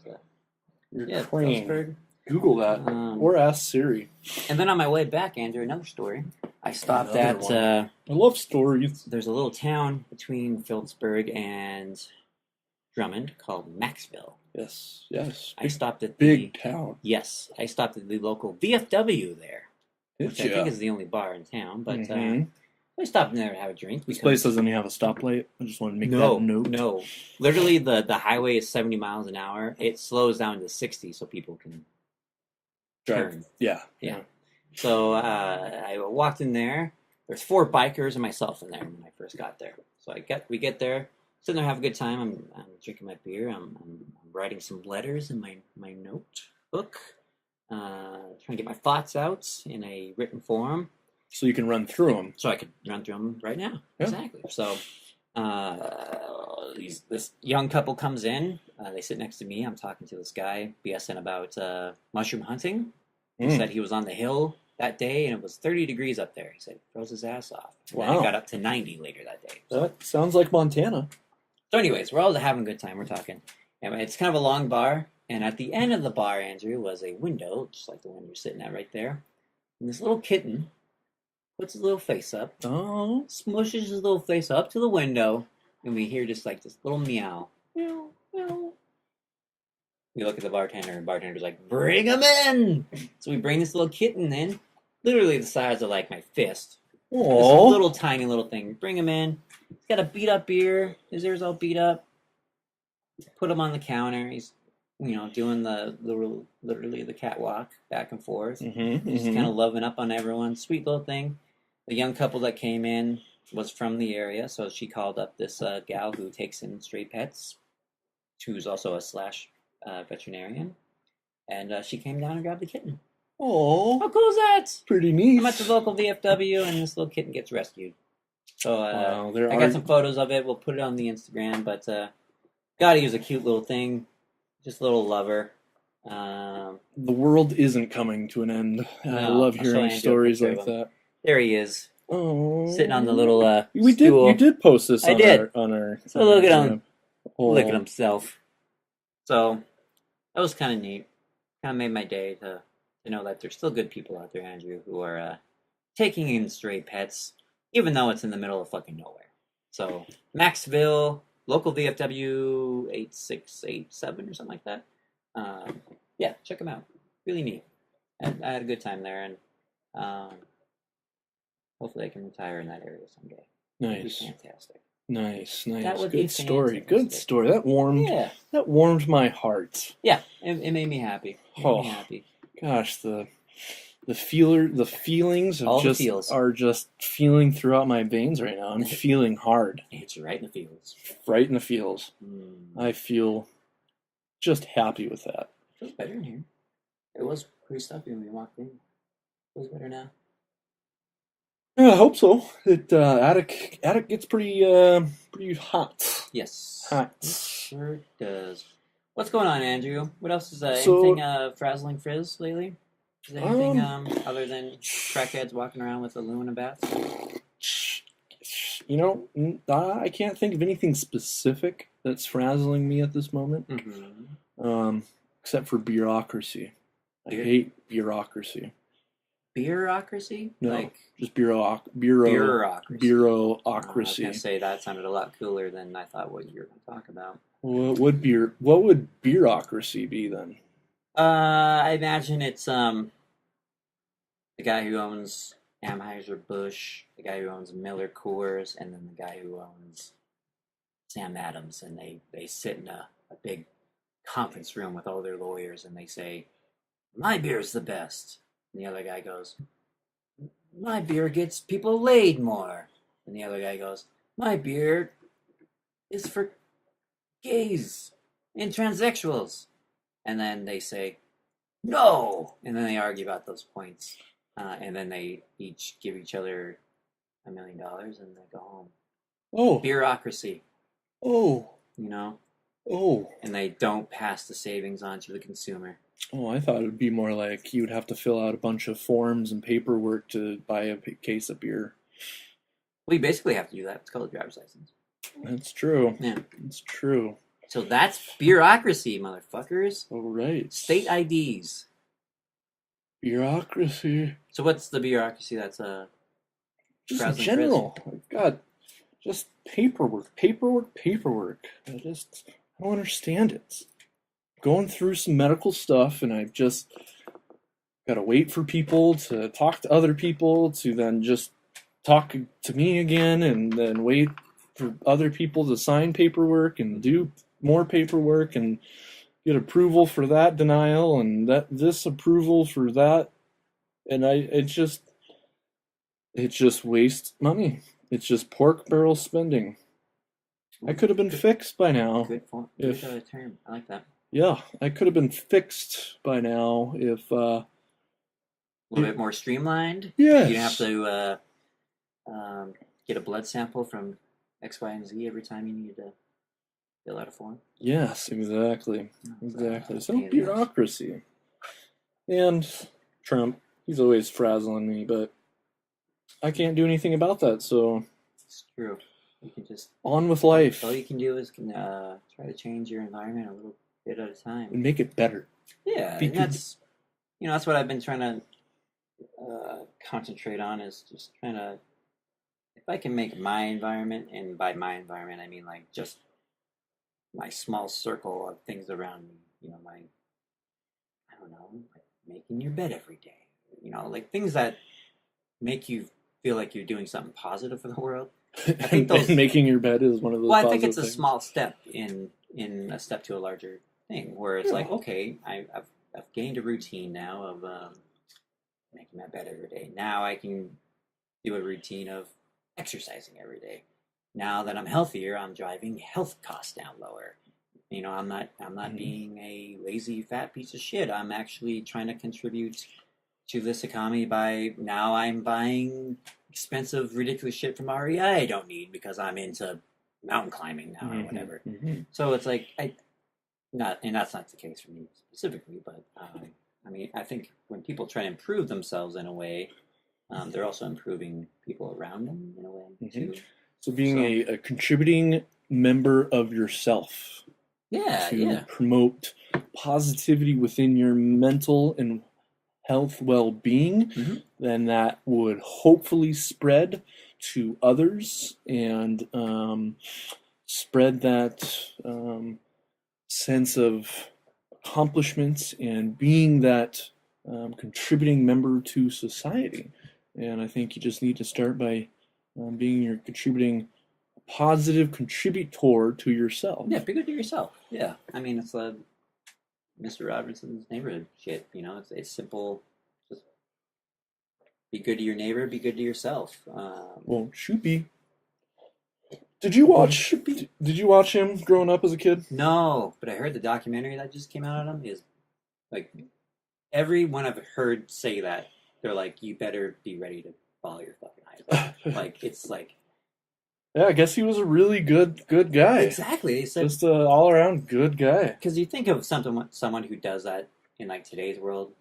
B: Ukraine. Google that or ask Siri.
A: And then on my way back, Andrew, another story. I stopped at.
B: I love stories.
A: There's a little town between Phillipsburg and Drummond called Maxville.
B: Yes.
A: I stopped at
B: big town.
A: Yes, I stopped at the local VFW there, which I think is the only bar in town. But I stopped in there to have a drink.
B: This place doesn't even have a stoplight. I just want to make that note.
A: No, literally the highway is 70 miles an hour. It slows down to 60 so people can turn.
B: Yeah.
A: So I walked in there. There's 4 bikers and myself in there when I first got there. So we get there, sitting there, have a good time. I'm drinking my beer. I'm writing some letters in my notebook, trying to get my thoughts out in a written form.
B: So you can run through them.
A: So I could run through them right now. Yeah. Exactly. So this young couple comes in. They sit next to me. I'm talking to this guy, BSing about mushroom hunting. He said he was on the hill that day, and it was 30 degrees up there. He said, froze his ass off. Wow. And it got up to 90 later that day.
B: That sounds like Montana.
A: So anyways, we're all having a good time. We're talking. And it's kind of a long bar. And at the end of the bar, Andrew, was a window, just like the one you're sitting at right there. And this little kitten puts his little face up.
B: Oh.
A: Smushes his little face up to the window. And we hear just like this little meow. Meow, meow. We look at the bartender, and the bartender's like, bring him in! So we bring this little kitten in, literally the size of like my fist. Aww. This little tiny little thing. Bring him in. He's got a beat up ear. His ear's all beat up. Put him on the counter. He's, doing the literally the catwalk back and forth. Just kind of loving up on everyone. Sweet little thing. The young couple that came in was from the area, so she called up this gal who takes in stray pets, who's also a / veterinarian, and she came down and grabbed the kitten.
B: Oh,
C: How cool is that?
B: pretty neat.
C: I'm at the local VFW, and this little kitten gets rescued. So
B: Wow,
C: I got some photos of it. We'll put it on the Instagram. But God, he was a cute little thing. Just a little lover.
B: The world isn't coming to an end. I
C: No,
B: love
C: I'll show
B: hearing
C: Andrew a
B: stories
C: picture
B: like
C: of him.
B: that.
C: There he is,
B: Oh,
C: sitting on the little
B: you
C: stool.
B: did post this
C: I
B: on
C: did.
B: our
C: So look at
B: Instagram.
C: him.
B: Oh.
C: Look at himself. So that was kind of neat. Kind of made my day to know that there's still good people out there, Andrew, who are taking in stray pets, even though it's in the middle of fucking nowhere. So Maxville, local VFW 8687 or something like that. Yeah, check them out. Really neat. I had a good time there, and hopefully I can retire in that area someday.
B: Nice.
C: It'd be fantastic.
B: Nice.
C: That would be
B: Good story.
C: fantastic.
B: Good story. That warmed my heart.
C: Yeah, it made me happy. It made me happy.
B: Gosh, the feelings of
C: All the
B: just
C: feels.
B: are just feeling throughout my veins right now. I'm feeling hard.
C: It's right in the fields.
B: Right in the feels.
C: Mm.
B: I feel just happy with that.
C: It feels better in here. It was pretty stuffy when we walked in. It feels better now.
B: Yeah, I hope so. Attic gets pretty hot.
C: Yes.
B: Hot.
C: It sure does. What's going on, Andrew? What else is
B: So-
C: anything frazzling frizz lately? Is there anything other than crackheads walking around with aluminum bats?
B: You know, I can't think of anything specific that's frazzling me at this moment.
C: Mm-hmm.
B: Except for bureaucracy. I
C: Beer-
B: hate bureaucracy.
C: Bureaucracy?
B: No,
C: Like
B: just
C: bureaucracy. I was
B: bureaucracy.
C: gonna say that sounded a lot cooler than I thought what you were gonna talk about.
B: What would bureaucracy be then?
C: I imagine it's the guy who owns Anheuser-Busch, the guy who owns Miller Coors, and then the guy who owns Sam Adams, and they sit in a big conference room with all their lawyers, and they say, "My beer's the best," and the other guy goes, "My beer gets people laid more," and the other guy goes, "My beer is for gays and transsexuals," and then they say, "No!" And then they argue about those points. And then they each give each other $1 million and they go home.
B: Oh.
C: Bureaucracy.
B: Oh.
C: You know?
B: Oh.
C: And they don't pass the savings on to the consumer.
B: Oh, I thought it would be more like you would have to fill out a bunch of forms and paperwork to buy a case of beer.
C: Well, you basically have to do that. It's called a driver's license.
B: That's true.
C: Yeah.
B: It's true.
C: So that's bureaucracy, motherfuckers.
B: All right.
C: State IDs.
B: Bureaucracy.
C: So what's the bureaucracy that's
B: Just in
C: frazzling
B: general. I've got just paperwork. I don't understand it. Going through some medical stuff, and I've just got to wait for people to talk to other people to then just talk to me again, and then wait for other people to sign paperwork and do more paperwork and get approval for that denial and this approval for that, and it just wastes money. It's just pork barrel spending. I could have been fixed by now.
C: Good term. I like that.
B: Yeah, I could have been fixed by now if
C: A little bit more streamlined.
B: Yes.
C: You don't have to get a blood sample from X, Y, and Z every time you need to fill out a form.
B: Yes, exactly. Exactly. So
C: pain in the
B: bureaucracy. And Trump, he's always frazzling me, but I can't do anything about that, so
C: It's true. You can just
B: on with life
C: all you can do is try to change your environment a little bit at a time.
B: and make it better.
C: Yeah,
B: Be
C: and that's what I've been trying to concentrate on, is just trying to, if I can make my environment, and by my environment I mean like just my small circle of things around me, I don't know, like making your bed every day, like things that make you feel like you're doing something positive for the world. I think
B: And making your bed is one of those.
C: Well, I think it's a
B: things.
C: small step in a step to a larger thing, where it's like, okay, I've gained a routine now of making my bed every day. Now I can do a routine of exercising every day. Now that I'm healthier, I'm driving health costs down lower. I'm not being a lazy fat piece of shit. I'm actually trying to contribute to this economy by now I'm buying expensive, ridiculous shit from REI I don't need because I'm into mountain climbing now or whatever. So it's like and that's not the case for me specifically, but I mean, I think when people try to improve themselves in a way, they're also improving people around them in a way too.
B: So being a contributing member of yourself. To promote positivity within your mental and health well-being, then that would hopefully spread to others and spread that sense of accomplishments and being that contributing member to society. And I think you just need to start by being your contributing positive contributor to yourself.
C: Yeah, be good to yourself. Yeah, I mean, it's Mr. Robinson's neighborhood shit. You know, it's simple. Just be good to your neighbor. Be good to yourself.
B: Won't you be? Did you watch? Did you watch him growing up as a kid?
C: No, but I heard the documentary that just came out on him is like everyone I've heard say that they're like, you better be ready to follow your fucking eyes. Like it's like.
B: Yeah, I guess he was a really good guy.
C: Exactly. They said,
B: just an all-around good guy.
C: Because you think of someone who does that in like today's world,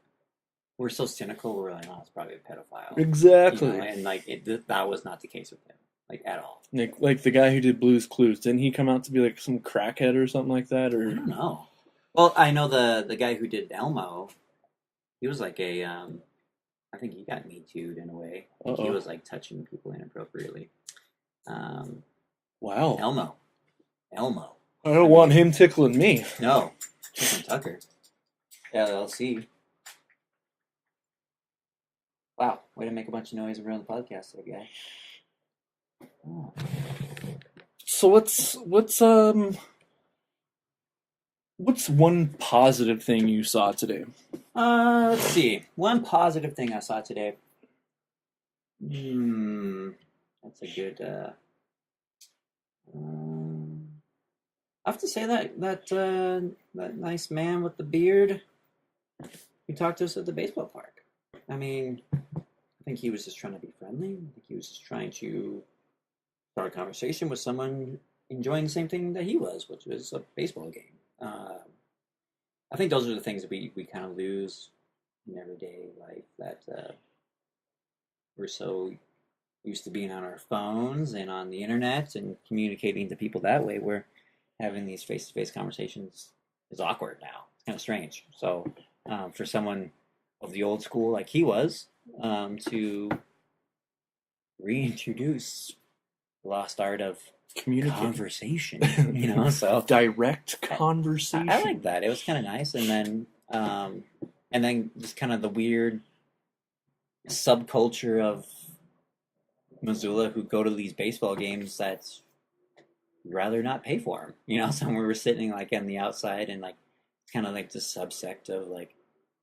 C: we're so cynical. We're like, oh, it's probably a pedophile.
B: Exactly.
C: You know? And like that was not the case with him, like at all.
B: Like the guy who did Blue's Clues, didn't he come out to be like some crackhead or something like that? Or
C: I don't know. Well, I know the guy who did Elmo. He was like I think he got Me Too'd in a way. He was like touching people inappropriately.
B: Wow.
C: Elmo.
B: I don't want him tickling me.
C: No. Tickling Tucker. LLC. Wow. Way to make a bunch of noise around the podcast there, guy. Oh.
B: So what's one positive thing you saw today?
C: Let's see. One positive thing I saw today. That's a good. I have to say that nice man with the beard who talked to us at the baseball park. I mean, I think he was just trying to be friendly. I think he was just trying to start a conversation with someone enjoying the same thing that he was, which was a baseball game. I think those are the things that we kind of lose in everyday life, that we're so used to being on our phones and on the internet and communicating to people that way. We're having these face-to-face conversations is awkward now. It's kind of strange. So for someone of the old school like he was, to reintroduce the lost art of conversation, you know, so
B: direct conversation.
C: I like that. It was kind of nice, and then just kind of the weird subculture of Missoula who go to these baseball games that's rather not pay for them, you know. So we were sitting like on the outside, and like it's kind of like the subsect of like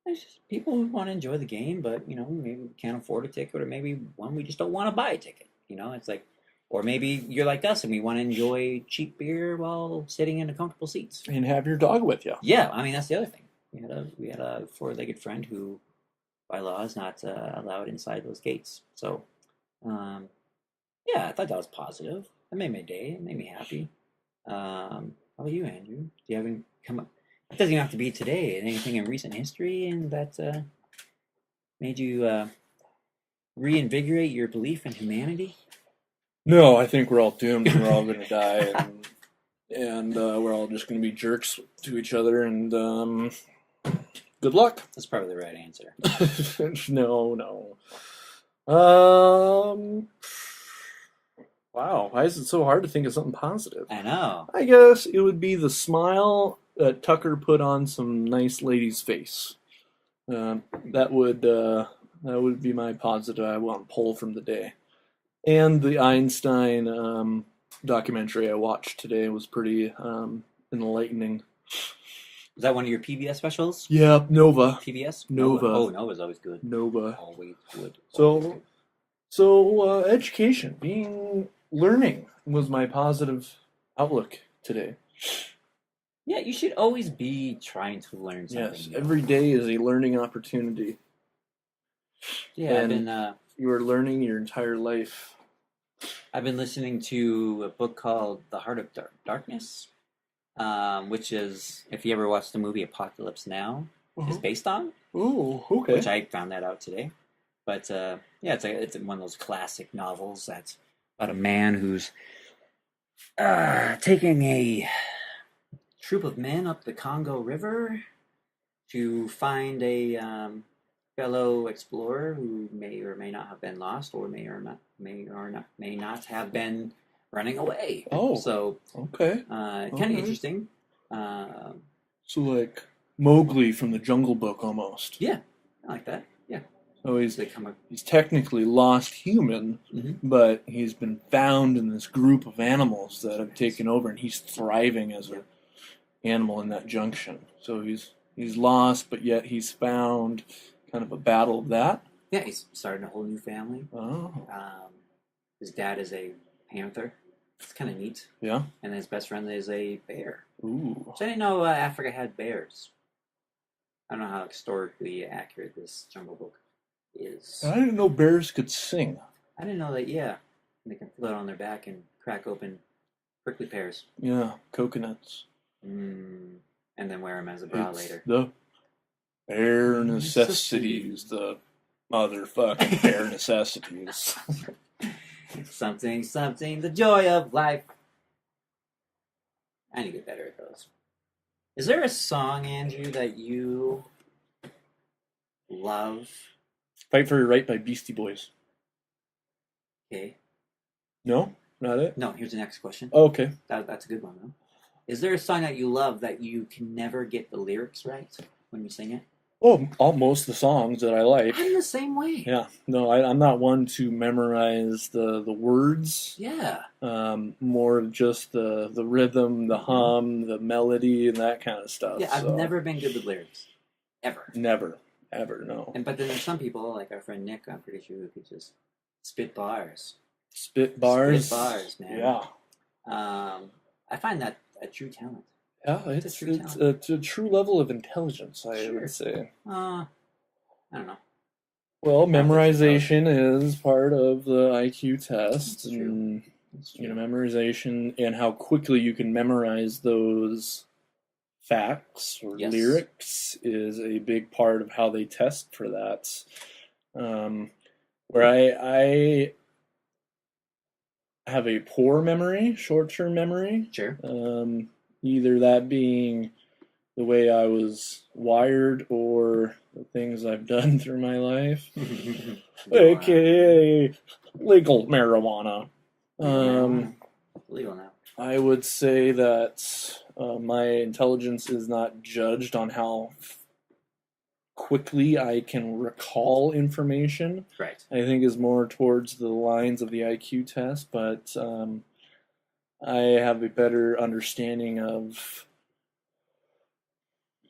C: there's just people who want to enjoy the game, but you know, maybe we can't afford a ticket, or maybe one we just don't want to buy a ticket, you know. It's like, or maybe you're like us and we want to enjoy cheap beer while sitting in a comfortable seats
B: and have your dog with you.
C: Yeah, I mean that's the other thing. We had a four-legged friend who, by law, is not allowed inside those gates. So, yeah, I thought that was positive. That made my day. It made me happy. How about you, Andrew? Do you have any come up? It doesn't even have to be today. Anything in recent history and that made you reinvigorate your belief in humanity?
B: No, I think we're all doomed and we're all going to die, and we're all just going to be jerks to each other, and good luck.
C: That's probably the right answer.
B: No. Wow, why is it so hard to think of something positive?
C: I know.
B: I guess it would be the smile that Tucker put on some nice lady's face. That would be my positive I want to pull from the day. And the Einstein documentary I watched today was pretty enlightening.
C: Was that one of your PBS specials?
B: Yeah, Nova.
C: PBS?
B: Nova.
C: Oh, Nova's always good.
B: Nova.
C: Always good.
B: So education, learning was my positive outlook today.
C: Yeah, you should always be trying to learn something.
B: Yes,
C: new.
B: every day is a learning opportunity.
C: Yeah,
B: And you were learning your entire life.
C: I've been listening to a book called The Heart of Darkness, which is, if you ever watched the movie Apocalypse Now, is based on.
B: Oh, okay.
C: Which I found that out today. But yeah, it's one of those classic novels that's about a man who's taking a troop of men up the Congo River to find a fellow explorer who may or may not have been lost, or may not have been running away.
B: Oh,
C: so
B: okay.
C: Kind of
B: Okay.
C: interesting.
B: So like Mowgli from the Jungle Book, almost.
C: Yeah, I like that. Yeah.
B: So
C: They
B: he's technically lost human, but he's been found in this group of animals that have taken over, and he's thriving as an animal in that junction. So he's lost, but yet he's found. Kind of a battle of that.
C: Yeah, he's starting a whole new family.
B: Oh.
C: His dad is a panther. It's kind of neat.
B: Yeah.
C: And his best friend is a bear.
B: Ooh.
C: So I didn't know Africa had bears. I don't know how historically accurate this Jungle Book is.
B: I didn't know bears could sing.
C: I didn't know that, yeah. They can float on their back and crack open prickly pears.
B: Yeah, coconuts.
C: And then wear them as a bra later.
B: The bare necessities. The motherfucking bare necessities.
C: Something, the joy of life. I need to get better at those. Is there a song, Andrew, that you love?
B: Fight for Your Right by Beastie Boys.
C: Okay.
B: No? Not it?
C: No, here's the next question.
B: Oh, okay.
C: That's a good one, though. Is there a song that you love that you can never get the lyrics right when you sing it?
B: Oh, almost the songs that I like.
C: I'm the same way.
B: Yeah. No, I'm not one to memorize the words.
C: Yeah.
B: More of just the rhythm, the hum, the melody, and that kind of stuff.
C: Yeah, I've never been good with lyrics. Ever.
B: Never. Ever, no.
C: But then there's some people, like our friend Nick, I'm pretty sure, who could just spit bars.
B: Spit bars?
C: Spit bars, man.
B: Yeah.
C: I find that a true talent.
B: Yeah, it's a true level of intelligence, I would say.
C: I don't know.
B: Well, memorization is part of the IQ test.
C: That's true.
B: And, memorization and how quickly you can memorize those facts or lyrics is a big part of how they test for that. Where I have a poor memory, short-term memory.
C: Sure.
B: Either that being the way I was wired or the things I've done through my life, aka legal marijuana.
C: Legal now.
B: I would say that my intelligence is not judged on how quickly I can recall information.
C: Right.
B: I think is more towards the lines of the IQ test, but I have a better understanding of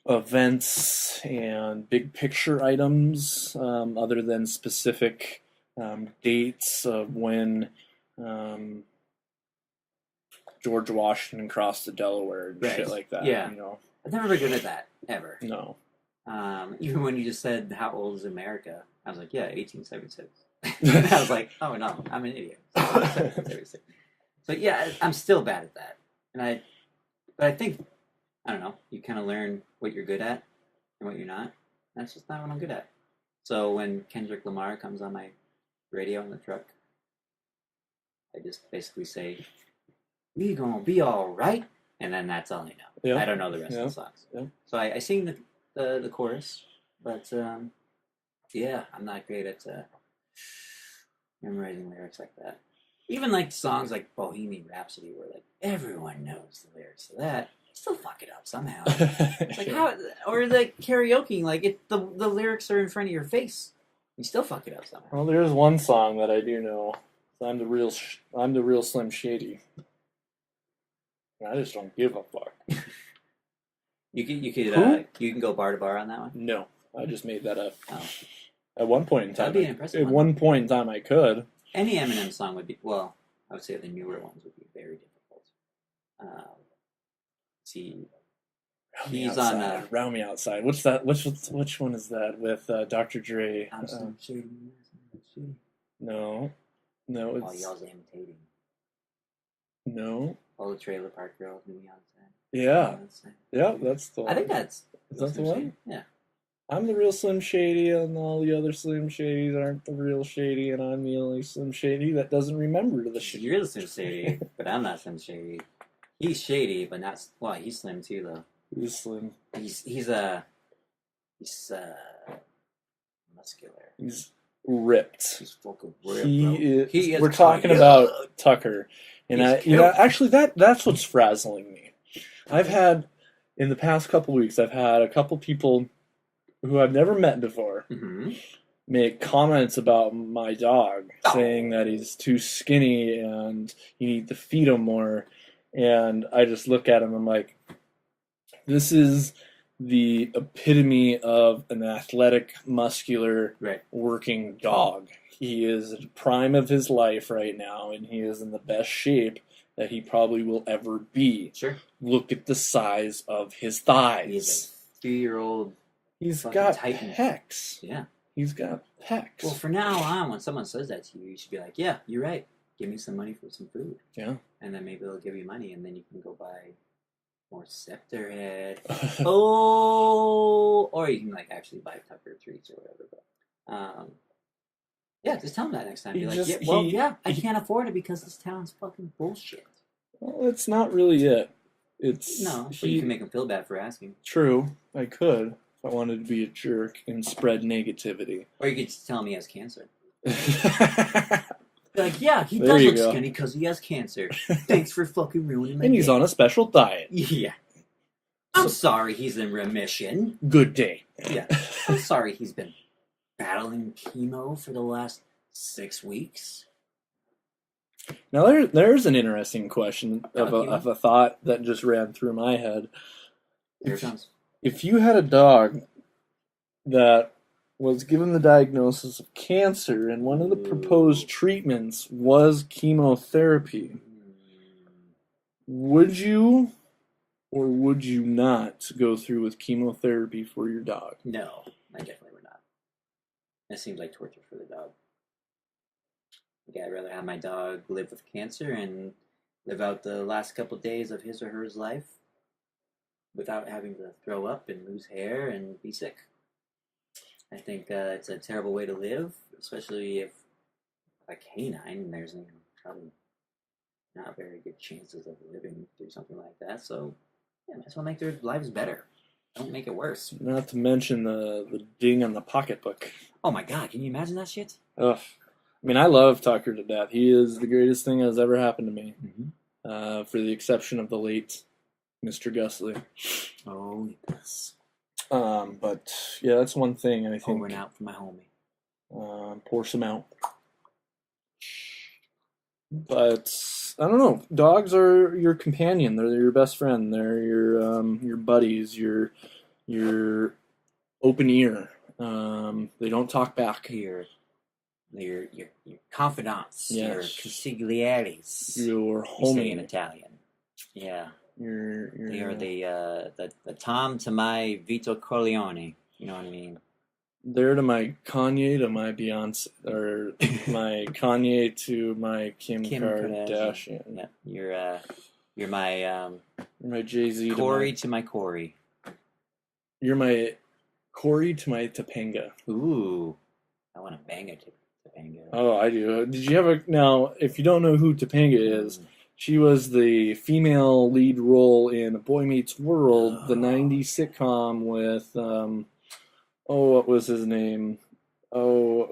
B: events and big picture items, other than specific dates of when George Washington crossed the Delaware and shit like that.
C: Yeah. I've never been good at that, ever.
B: No.
C: Even when you just said, how old is America? I was like, yeah, 1876. I was like, oh no, I'm an idiot. 1876. But yeah, I'm still bad at that. But I think, I don't know, you kind of learn what you're good at and what you're not. That's just not what I'm good at. So when Kendrick Lamar comes on my radio in the truck, I just basically say, we gonna be all right. And then that's all I know. Yeah. I don't know the rest of the songs. Yeah. So I sing the chorus, but yeah, I'm not great at memorizing lyrics like that. Even like songs like Bohemian Rhapsody, where like everyone knows the lyrics to that, I still fuck it up somehow. It's like how, or like karaoke, like the lyrics are in front of your face, you still fuck it up somehow.
B: Well, there's one song that I do know. I'm the real Slim Shady. I just don't give a fuck.
C: You can go bar to bar on that one.
B: No, I just made that up.
C: Oh.
B: At one point in time,
C: that'd be an impressive
B: at one point in time, I could.
C: Any Eminem song would be, well, I would say the newer ones would be very difficult. See, He's on
B: Round Me Outside. What's that? Which one is that with Dr. Dre?
C: I'm Slim Shady.
B: No,
C: Oh,
B: it's
C: y'all's imitating.
B: no.
C: All the Trailer Park Girls Meet Me Outside.
B: Yeah, yeah, that's the one.
C: I think that's.
B: Is that the one?
C: Yeah.
B: I'm the real Slim Shady, and all the other Slim Shadys aren't the real Shady, and I'm the only Slim Shady that doesn't remember the shit.
C: You're the Slim Shady, but I'm not Slim Shady. He's shady, but not. Well, he's slim too, though.
B: He's slim.
C: He's muscular.
B: He's ripped.
C: He's fucking ripped.
B: He is. We're talking about Tucker, and actually, that's what's frazzling me. I've had in the past couple weeks, I've had a couple people who I've never met before make comments about my dog, saying that he's too skinny and you need to feed him more. And I just look at him, I'm like, this is the epitome of an athletic, muscular, working dog. He is at the prime of his life right now, and he is in the best shape that he probably will ever be.
C: Sure.
B: Look at the size of his thighs.
C: He's a 3-year-old.
B: He's got
C: Titan.
B: pecs.
C: Yeah.
B: He's got pecs.
C: Well, from now on, when someone says that to you, you should be like, yeah, you're right. Give me some money for some food.
B: Yeah.
C: And then maybe they'll give you money, and then you can go buy more Scepter Head. Or you can, like, actually buy Tucker treats or whatever. But, yeah, just tell him that next time. Be like, I can't afford it because this town's fucking bullshit.
B: Well, it's not really it. It's
C: but you can make him feel bad for asking.
B: True, I could if I wanted to be a jerk and spread negativity.
C: Or you could just tell him he has cancer. Like, yeah, he does look skinny because he has cancer. Thanks for fucking ruining my
B: And he's
C: day.
B: on a special diet.
C: Yeah. I'm sorry he's in remission.
B: Good day.
C: Yeah. I'm sorry he's been battling chemo for the last 6 weeks.
B: Now, there's an interesting question of a thought that just ran through my head.
C: Here it comes.
B: If you had a dog that was given the diagnosis of cancer, and one of the proposed treatments was chemotherapy, would you or would you not go through with chemotherapy for your dog?
C: No, I definitely would not. That seems like torture for the dog. Okay, I'd rather have my dog live with cancer and live out the last couple days of his or her life without having to throw up and lose hair and be sick. I think it's a terrible way to live, especially if a canine, there's probably not very good chances of living through something like that. So, yeah, might as well make their lives better. Don't make it worse.
B: Not to mention the ding on the pocketbook.
C: Oh my God, can you imagine that shit?
B: Ugh. I mean, I love Tucker to death. He is the greatest thing that's ever happened to me, for the exception of the late Mr. Gusley.
C: Oh, yes.
B: But yeah, that's one thing I think.
C: Pouring out for my homie.
B: Pour some out. But I don't know. Dogs are your companion. They're your best friend. They're your buddies. Your open ear. They don't talk back.
C: Your confidants.
B: Yes.
C: Your consigliares.
B: Your
C: You say
B: homie.
C: in Italian. Yeah.
B: They
C: are the Tom to my Vito Corleone. You know what I mean?
B: They're to my Kanye to my Beyonce, or my Kanye to my Kim Kardashian.
C: Yeah, you're my
B: Jay-Z.
C: Corey to my Corey.
B: You're my Corey to my Topanga.
C: Ooh, I want to bang a Topanga.
B: Oh, I do. Did you ever? Now, if you don't know who Topanga is, she was the female lead role in Boy Meets World, the '90s sitcom with what was his name? Oh,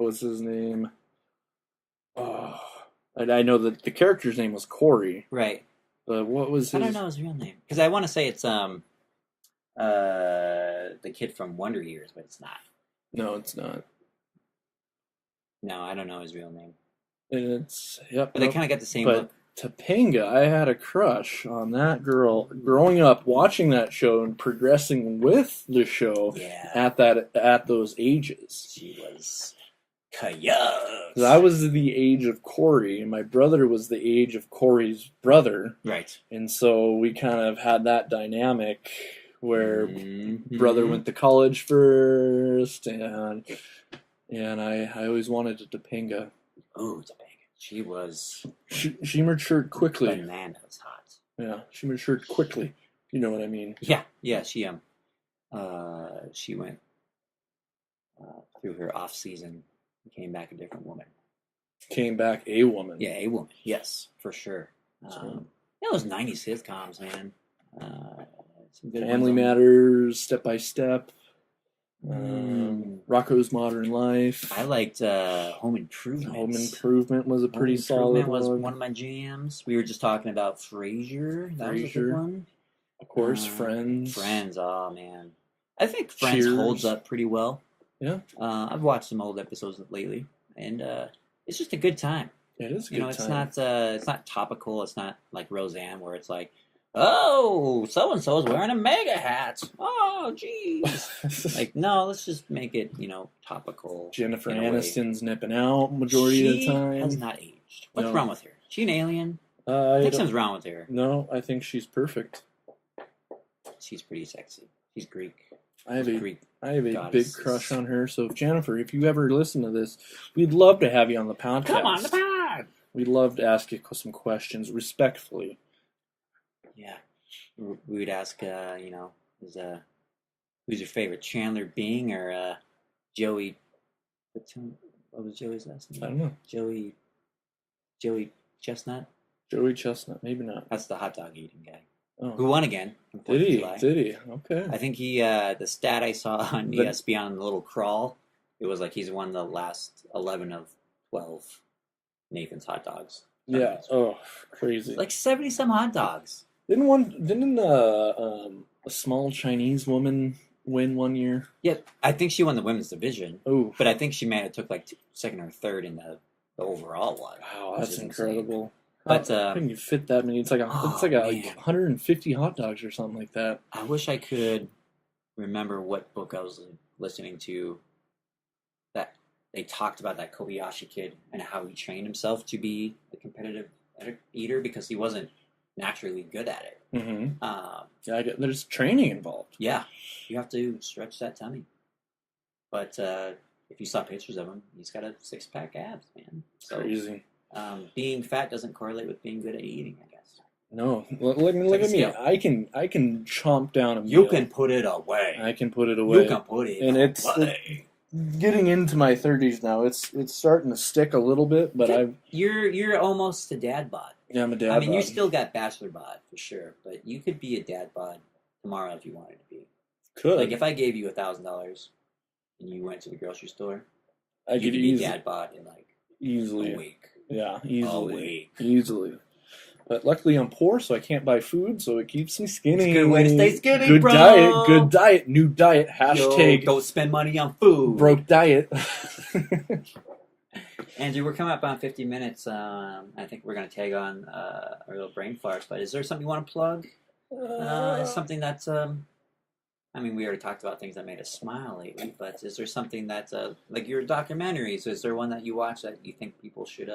B: I know that the character's name was Corey.
C: Right.
B: But what was his...
C: I don't know his real name. Because I want to say it's the kid from Wonder Years, but it's not.
B: No, it's not.
C: No, I don't know his real name.
B: And it's... Yep.
C: But they kind of got the same look.
B: Topanga, I had a crush on that girl growing up, watching that show and progressing with the show at those ages.
C: She was chaos.
B: I was the age of Corey, and my brother was the age of Corey's brother.
C: Right.
B: And so we kind of had that dynamic where
C: Mhm.
B: brother went to college first, and I always wanted a Topanga.
C: Oh, Topanga. She was
B: She matured quickly.
C: bananas hot.
B: Yeah, she matured quickly. You know what I mean?
C: Yeah. She went through her off season and came back a different woman.
B: Came back a woman.
C: Yeah, a woman. Yes, for sure. Yeah, those '90s sitcoms, man. Some good
B: Family
C: ones on-
B: Matters, Step by Step,
C: Mm.
B: Rocco's Modern Life.
C: I liked Home Improvement.
B: Home Improvement was a pretty
C: Home
B: solid
C: Improvement was
B: one.
C: one of my jams. We were just talking about Frasier. That was a good
B: Frasier.
C: one.
B: Of course, Friends.
C: Friends, oh man. I think Friends
B: Cheers.
C: holds up pretty well.
B: Yeah.
C: I've watched some old episodes lately, and it's just a good time.
B: It is a
C: You
B: good
C: know,
B: time.
C: it's not topical. It's not like Roseanne, where it's like, oh, so and so is wearing a mega hat. Oh, jeez. Like, no, let's just make it, topical.
B: Jennifer
C: in a way.
B: Aniston's nipping out majority of the time.
C: She has not aged. What's
B: No.
C: wrong with her? She an alien?
B: I
C: I think
B: don't-
C: something's wrong with her.
B: No, I think she's perfect.
C: She's pretty sexy. She's Greek.
B: I have a
C: Greek.
B: big
C: goddesses.
B: crush on her. So, Jennifer, if you ever listen to this, we'd love to have you on the podcast.
C: Come on the pod.
B: We'd love to ask you some questions respectfully.
C: Yeah, we would ask, who's your favorite, Chandler Bing or Joey? What was Joey's last name?
B: I don't know.
C: Joey Chestnut.
B: Joey Chestnut, maybe not.
C: That's the hot dog eating guy
B: Oh,
C: who won again.
B: did he?
C: July.
B: Did he? Okay.
C: I think he. The stat I saw on
B: The-
C: ESPN, the little crawl, it was like he's won the last 11 of 12 Nathan's hot dogs.
B: Yeah. Oh, crazy.
C: Like 70 some hot dogs.
B: Didn't a small Chinese woman win one year?
C: Yeah, I think she won the women's division,
B: Oh,
C: but I think she may have took like second or third in the overall one.
B: wow,
C: which
B: that's
C: is
B: incredible.
C: But,
B: how can you fit that many? It's like
C: oh,
B: like
C: man.
B: 150 hot dogs or something like that.
C: I wish I could remember what book I was listening to that they talked about that Kobayashi kid and how he trained himself to be a competitive eater because he wasn't naturally good at it.
B: Mm-hmm. Yeah, there's training involved.
C: Yeah, you have to stretch that tummy. But if you saw pictures of him, he's got a 6-pack abs, man. So
B: Crazy.
C: being fat doesn't correlate with being good at eating, I guess.
B: No, look at me.
C: skill.
B: I can chomp down a meal.
C: You can put it away.
B: I can put it away.
C: You can put it
B: And it's
C: away.
B: getting into my 30s now. It's starting to stick a little bit, but
C: You're almost a dad bod.
B: I'm a dad.
C: I mean, you
B: bod.
C: still got bachelor bod for sure, but you could be a dad bod tomorrow if you wanted to be.
B: could.
C: Like if I gave you $1,000 and you went to the grocery store,
B: I
C: you
B: could
C: could be
B: easily,
C: dad bod in like
B: easily,
C: a week.
B: yeah,
C: A
B: easily,
C: week.
B: easily. But luckily, I'm poor, so I can't buy food, so it keeps me skinny.
C: It's a good way to stay skinny,
B: Good
C: bro.
B: diet, good diet, new diet. Hashtag
C: Yo, don't spend money on food.
B: broke diet.
C: Andrew, we're coming up on 50 minutes. I think we're going to tag on our little brain fart, but is there something you want to plug? Something that's, I mean, we already talked about things that made us smile lately, but is there something that's, like your documentaries, is there one that you watch that you think people should,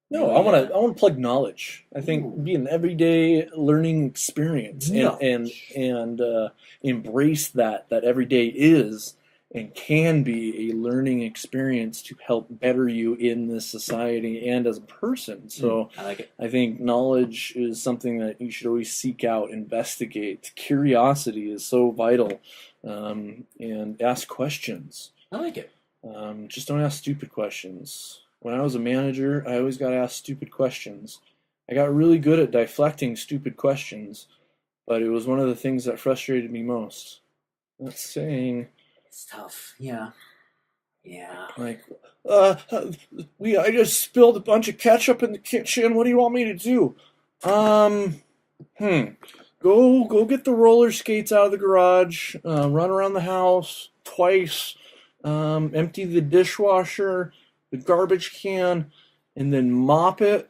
B: No, I want to plug knowledge. I think be an everyday learning experience and embrace that every day is and can be a learning experience to help better you in this society and as a person. So
C: I like it.
B: I think knowledge is something that you should always seek out, investigate. Curiosity is so vital, and ask questions.
C: I like it.
B: Just don't ask stupid questions. When I was a manager, I always got asked stupid questions. I got really good at deflecting stupid questions, but it was one of the things that frustrated me most. That's saying,
C: It's tough. Yeah. Yeah.
B: like, I just spilled a bunch of ketchup in the kitchen. What do you want me to do? Go get the roller skates out of the garage, run around the house twice, empty the dishwasher, the garbage can, and then mop it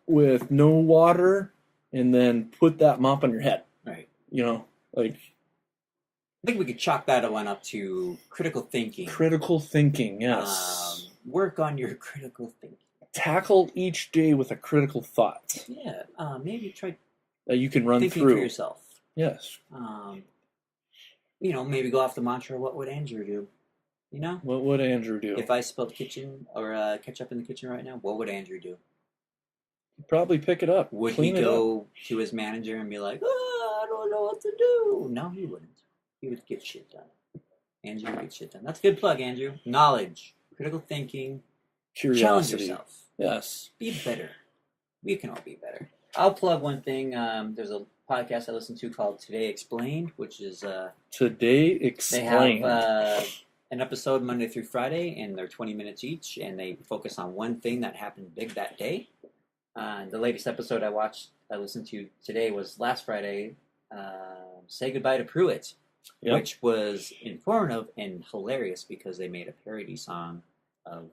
B: with no water, and then put that mop on your head.
C: Right.
B: You know, like
C: I think we could chalk that one up to critical thinking.
B: critical thinking, yes.
C: Work on your critical thinking.
B: Tackle each day with a critical thought
C: Yeah. Maybe try
B: that you can run
C: thinking
B: through.
C: for yourself.
B: Yes.
C: Maybe go off the mantra, what would Andrew do?
B: What would Andrew do?
C: If I spilled kitchen or ketchup in the kitchen right now, what would Andrew do?
B: Probably pick it up.
C: Would
B: clean
C: he
B: it up.
C: go to his manager and be like, I don't know what to do? No, he wouldn't. He would get shit done. Andrew would get shit done. That's a good plug, Andrew. Knowledge, critical thinking,
B: Curiosity.
C: challenge yourself.
B: Yes.
C: Be better. We can all be better. I'll plug one thing. There's a podcast I listen to called Today Explained, which is
B: Today Explained.
C: They have an episode Monday through Friday, and they're 20 minutes each, and they focus on one thing that happened big that day. The latest episode I listened to today was last Friday, Say Goodbye to Pruitt, which was informative and hilarious because they made a parody song of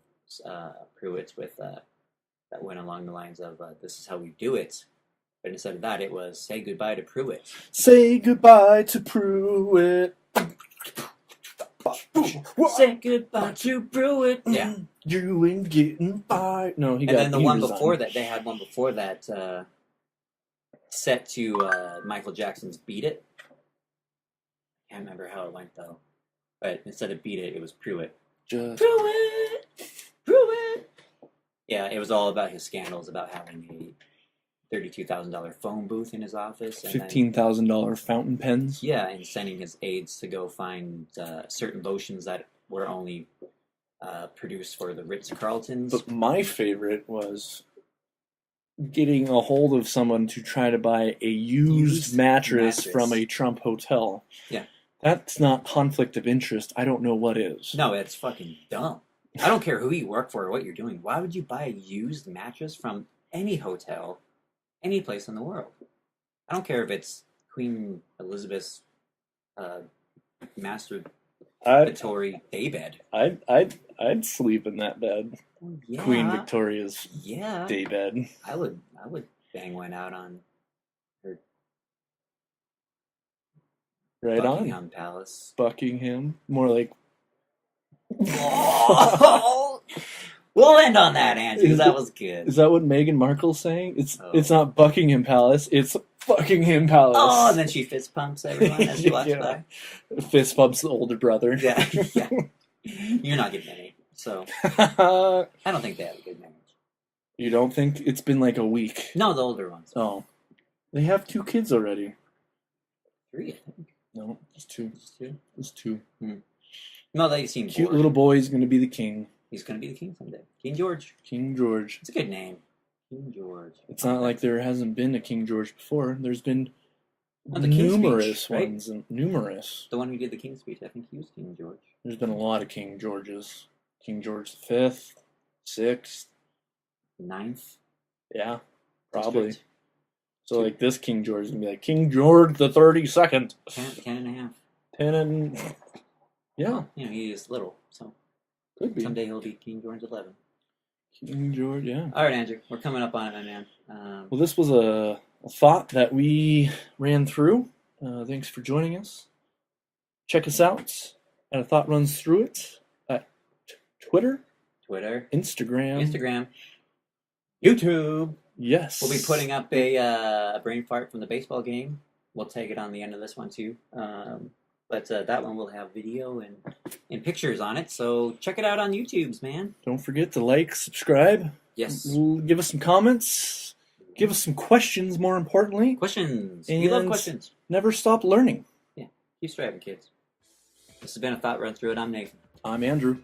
C: Pruitt with that went along the lines of This Is How We Do It. But instead of that, it was Say Goodbye to Pruitt.
B: Say goodbye to Pruitt.
C: Say goodbye to Pruitt. Yeah.
B: You ain't getting by. No, he got.
C: And then the one
B: resigned.
C: before that, they had one before that set to Michael Jackson's Beat It. I can't remember how it went though. But instead of Beat It, it was Pruitt.
B: Just
C: Pruitt! Pruitt! Yeah, it was all about his scandals, about having a $32,000 phone booth in his office. And
B: $15,000 fountain pens.
C: Yeah, and sending his aides to go find certain lotions that were only produced for the Ritz-Carltons.
B: But my favorite was getting a hold of someone to try to buy a used mattress from a Trump hotel.
C: Yeah.
B: That's not conflict of interest. I don't know what is.
C: No, it's fucking dumb. I don't care who you work for or what you're doing. Why would you buy a used mattress from any hotel, any place in the world? I don't care if it's Queen Elizabeth's masturbatory daybed.
B: I'd sleep in that bed.
C: Yeah.
B: Queen Victoria's daybed.
C: I would bang one out on her Buckingham Palace.
B: Buckingham. More like
C: We'll end on that, Andrew, because that was good.
B: Is that what Meghan Markle's saying? It's not Buckingham Palace, it's Buckingham Palace.
C: Oh, and then she fist pumps everyone as she walks by.
B: Fist pumps the older brother.
C: Yeah. You're not getting any. So I don't think they have a good marriage.
B: You don't think? It's been like a week.
C: No, the older ones.
B: Oh. They have 2 kids already.
C: 3, I think.
B: No, just 2. Just 2.
C: No, they seem
B: cute.
C: Bored.
B: Little boy's going to be the king.
C: He's going to be the king someday. King George.
B: King George.
C: It's a good name. King George.
B: It's not like there hasn't been a King George before. There's been
C: the
B: numerous
C: speech, right?
B: ones. Numerous.
C: The one who did the King's speech, I think he was King George.
B: There's been a lot of King Georges. King George V, 6th.
C: 9th.
B: Yeah, probably.
C: District.
B: So like this King George is going to be like King George the 32nd.
C: 10 and a half.
B: 10 and... Yeah.
C: Well, he is little, so...
B: Could be.
C: Someday he'll be King George 11.
B: King George, yeah.
C: All right, Andrew. We're coming up on it, my man.
B: Well, this was a thought that we ran through. Thanks for joining us. Check us out at A Thought Runs Through It at Twitter, Instagram,
C: YouTube.
B: Yes.
C: We'll be putting up a brain fart from the baseball game. We'll take it on the end of this one, too. But that one will have video and pictures on it, so check it out on YouTube's, man.
B: Don't forget to like, subscribe.
C: Yes.
B: Give us some comments. Give us some questions, more importantly.
C: Questions.
B: And
C: we love questions.
B: Never stop learning.
C: Yeah. Keep striving, kids. This has been A Thought Run Through It. I'm Nathan.
B: I'm Andrew.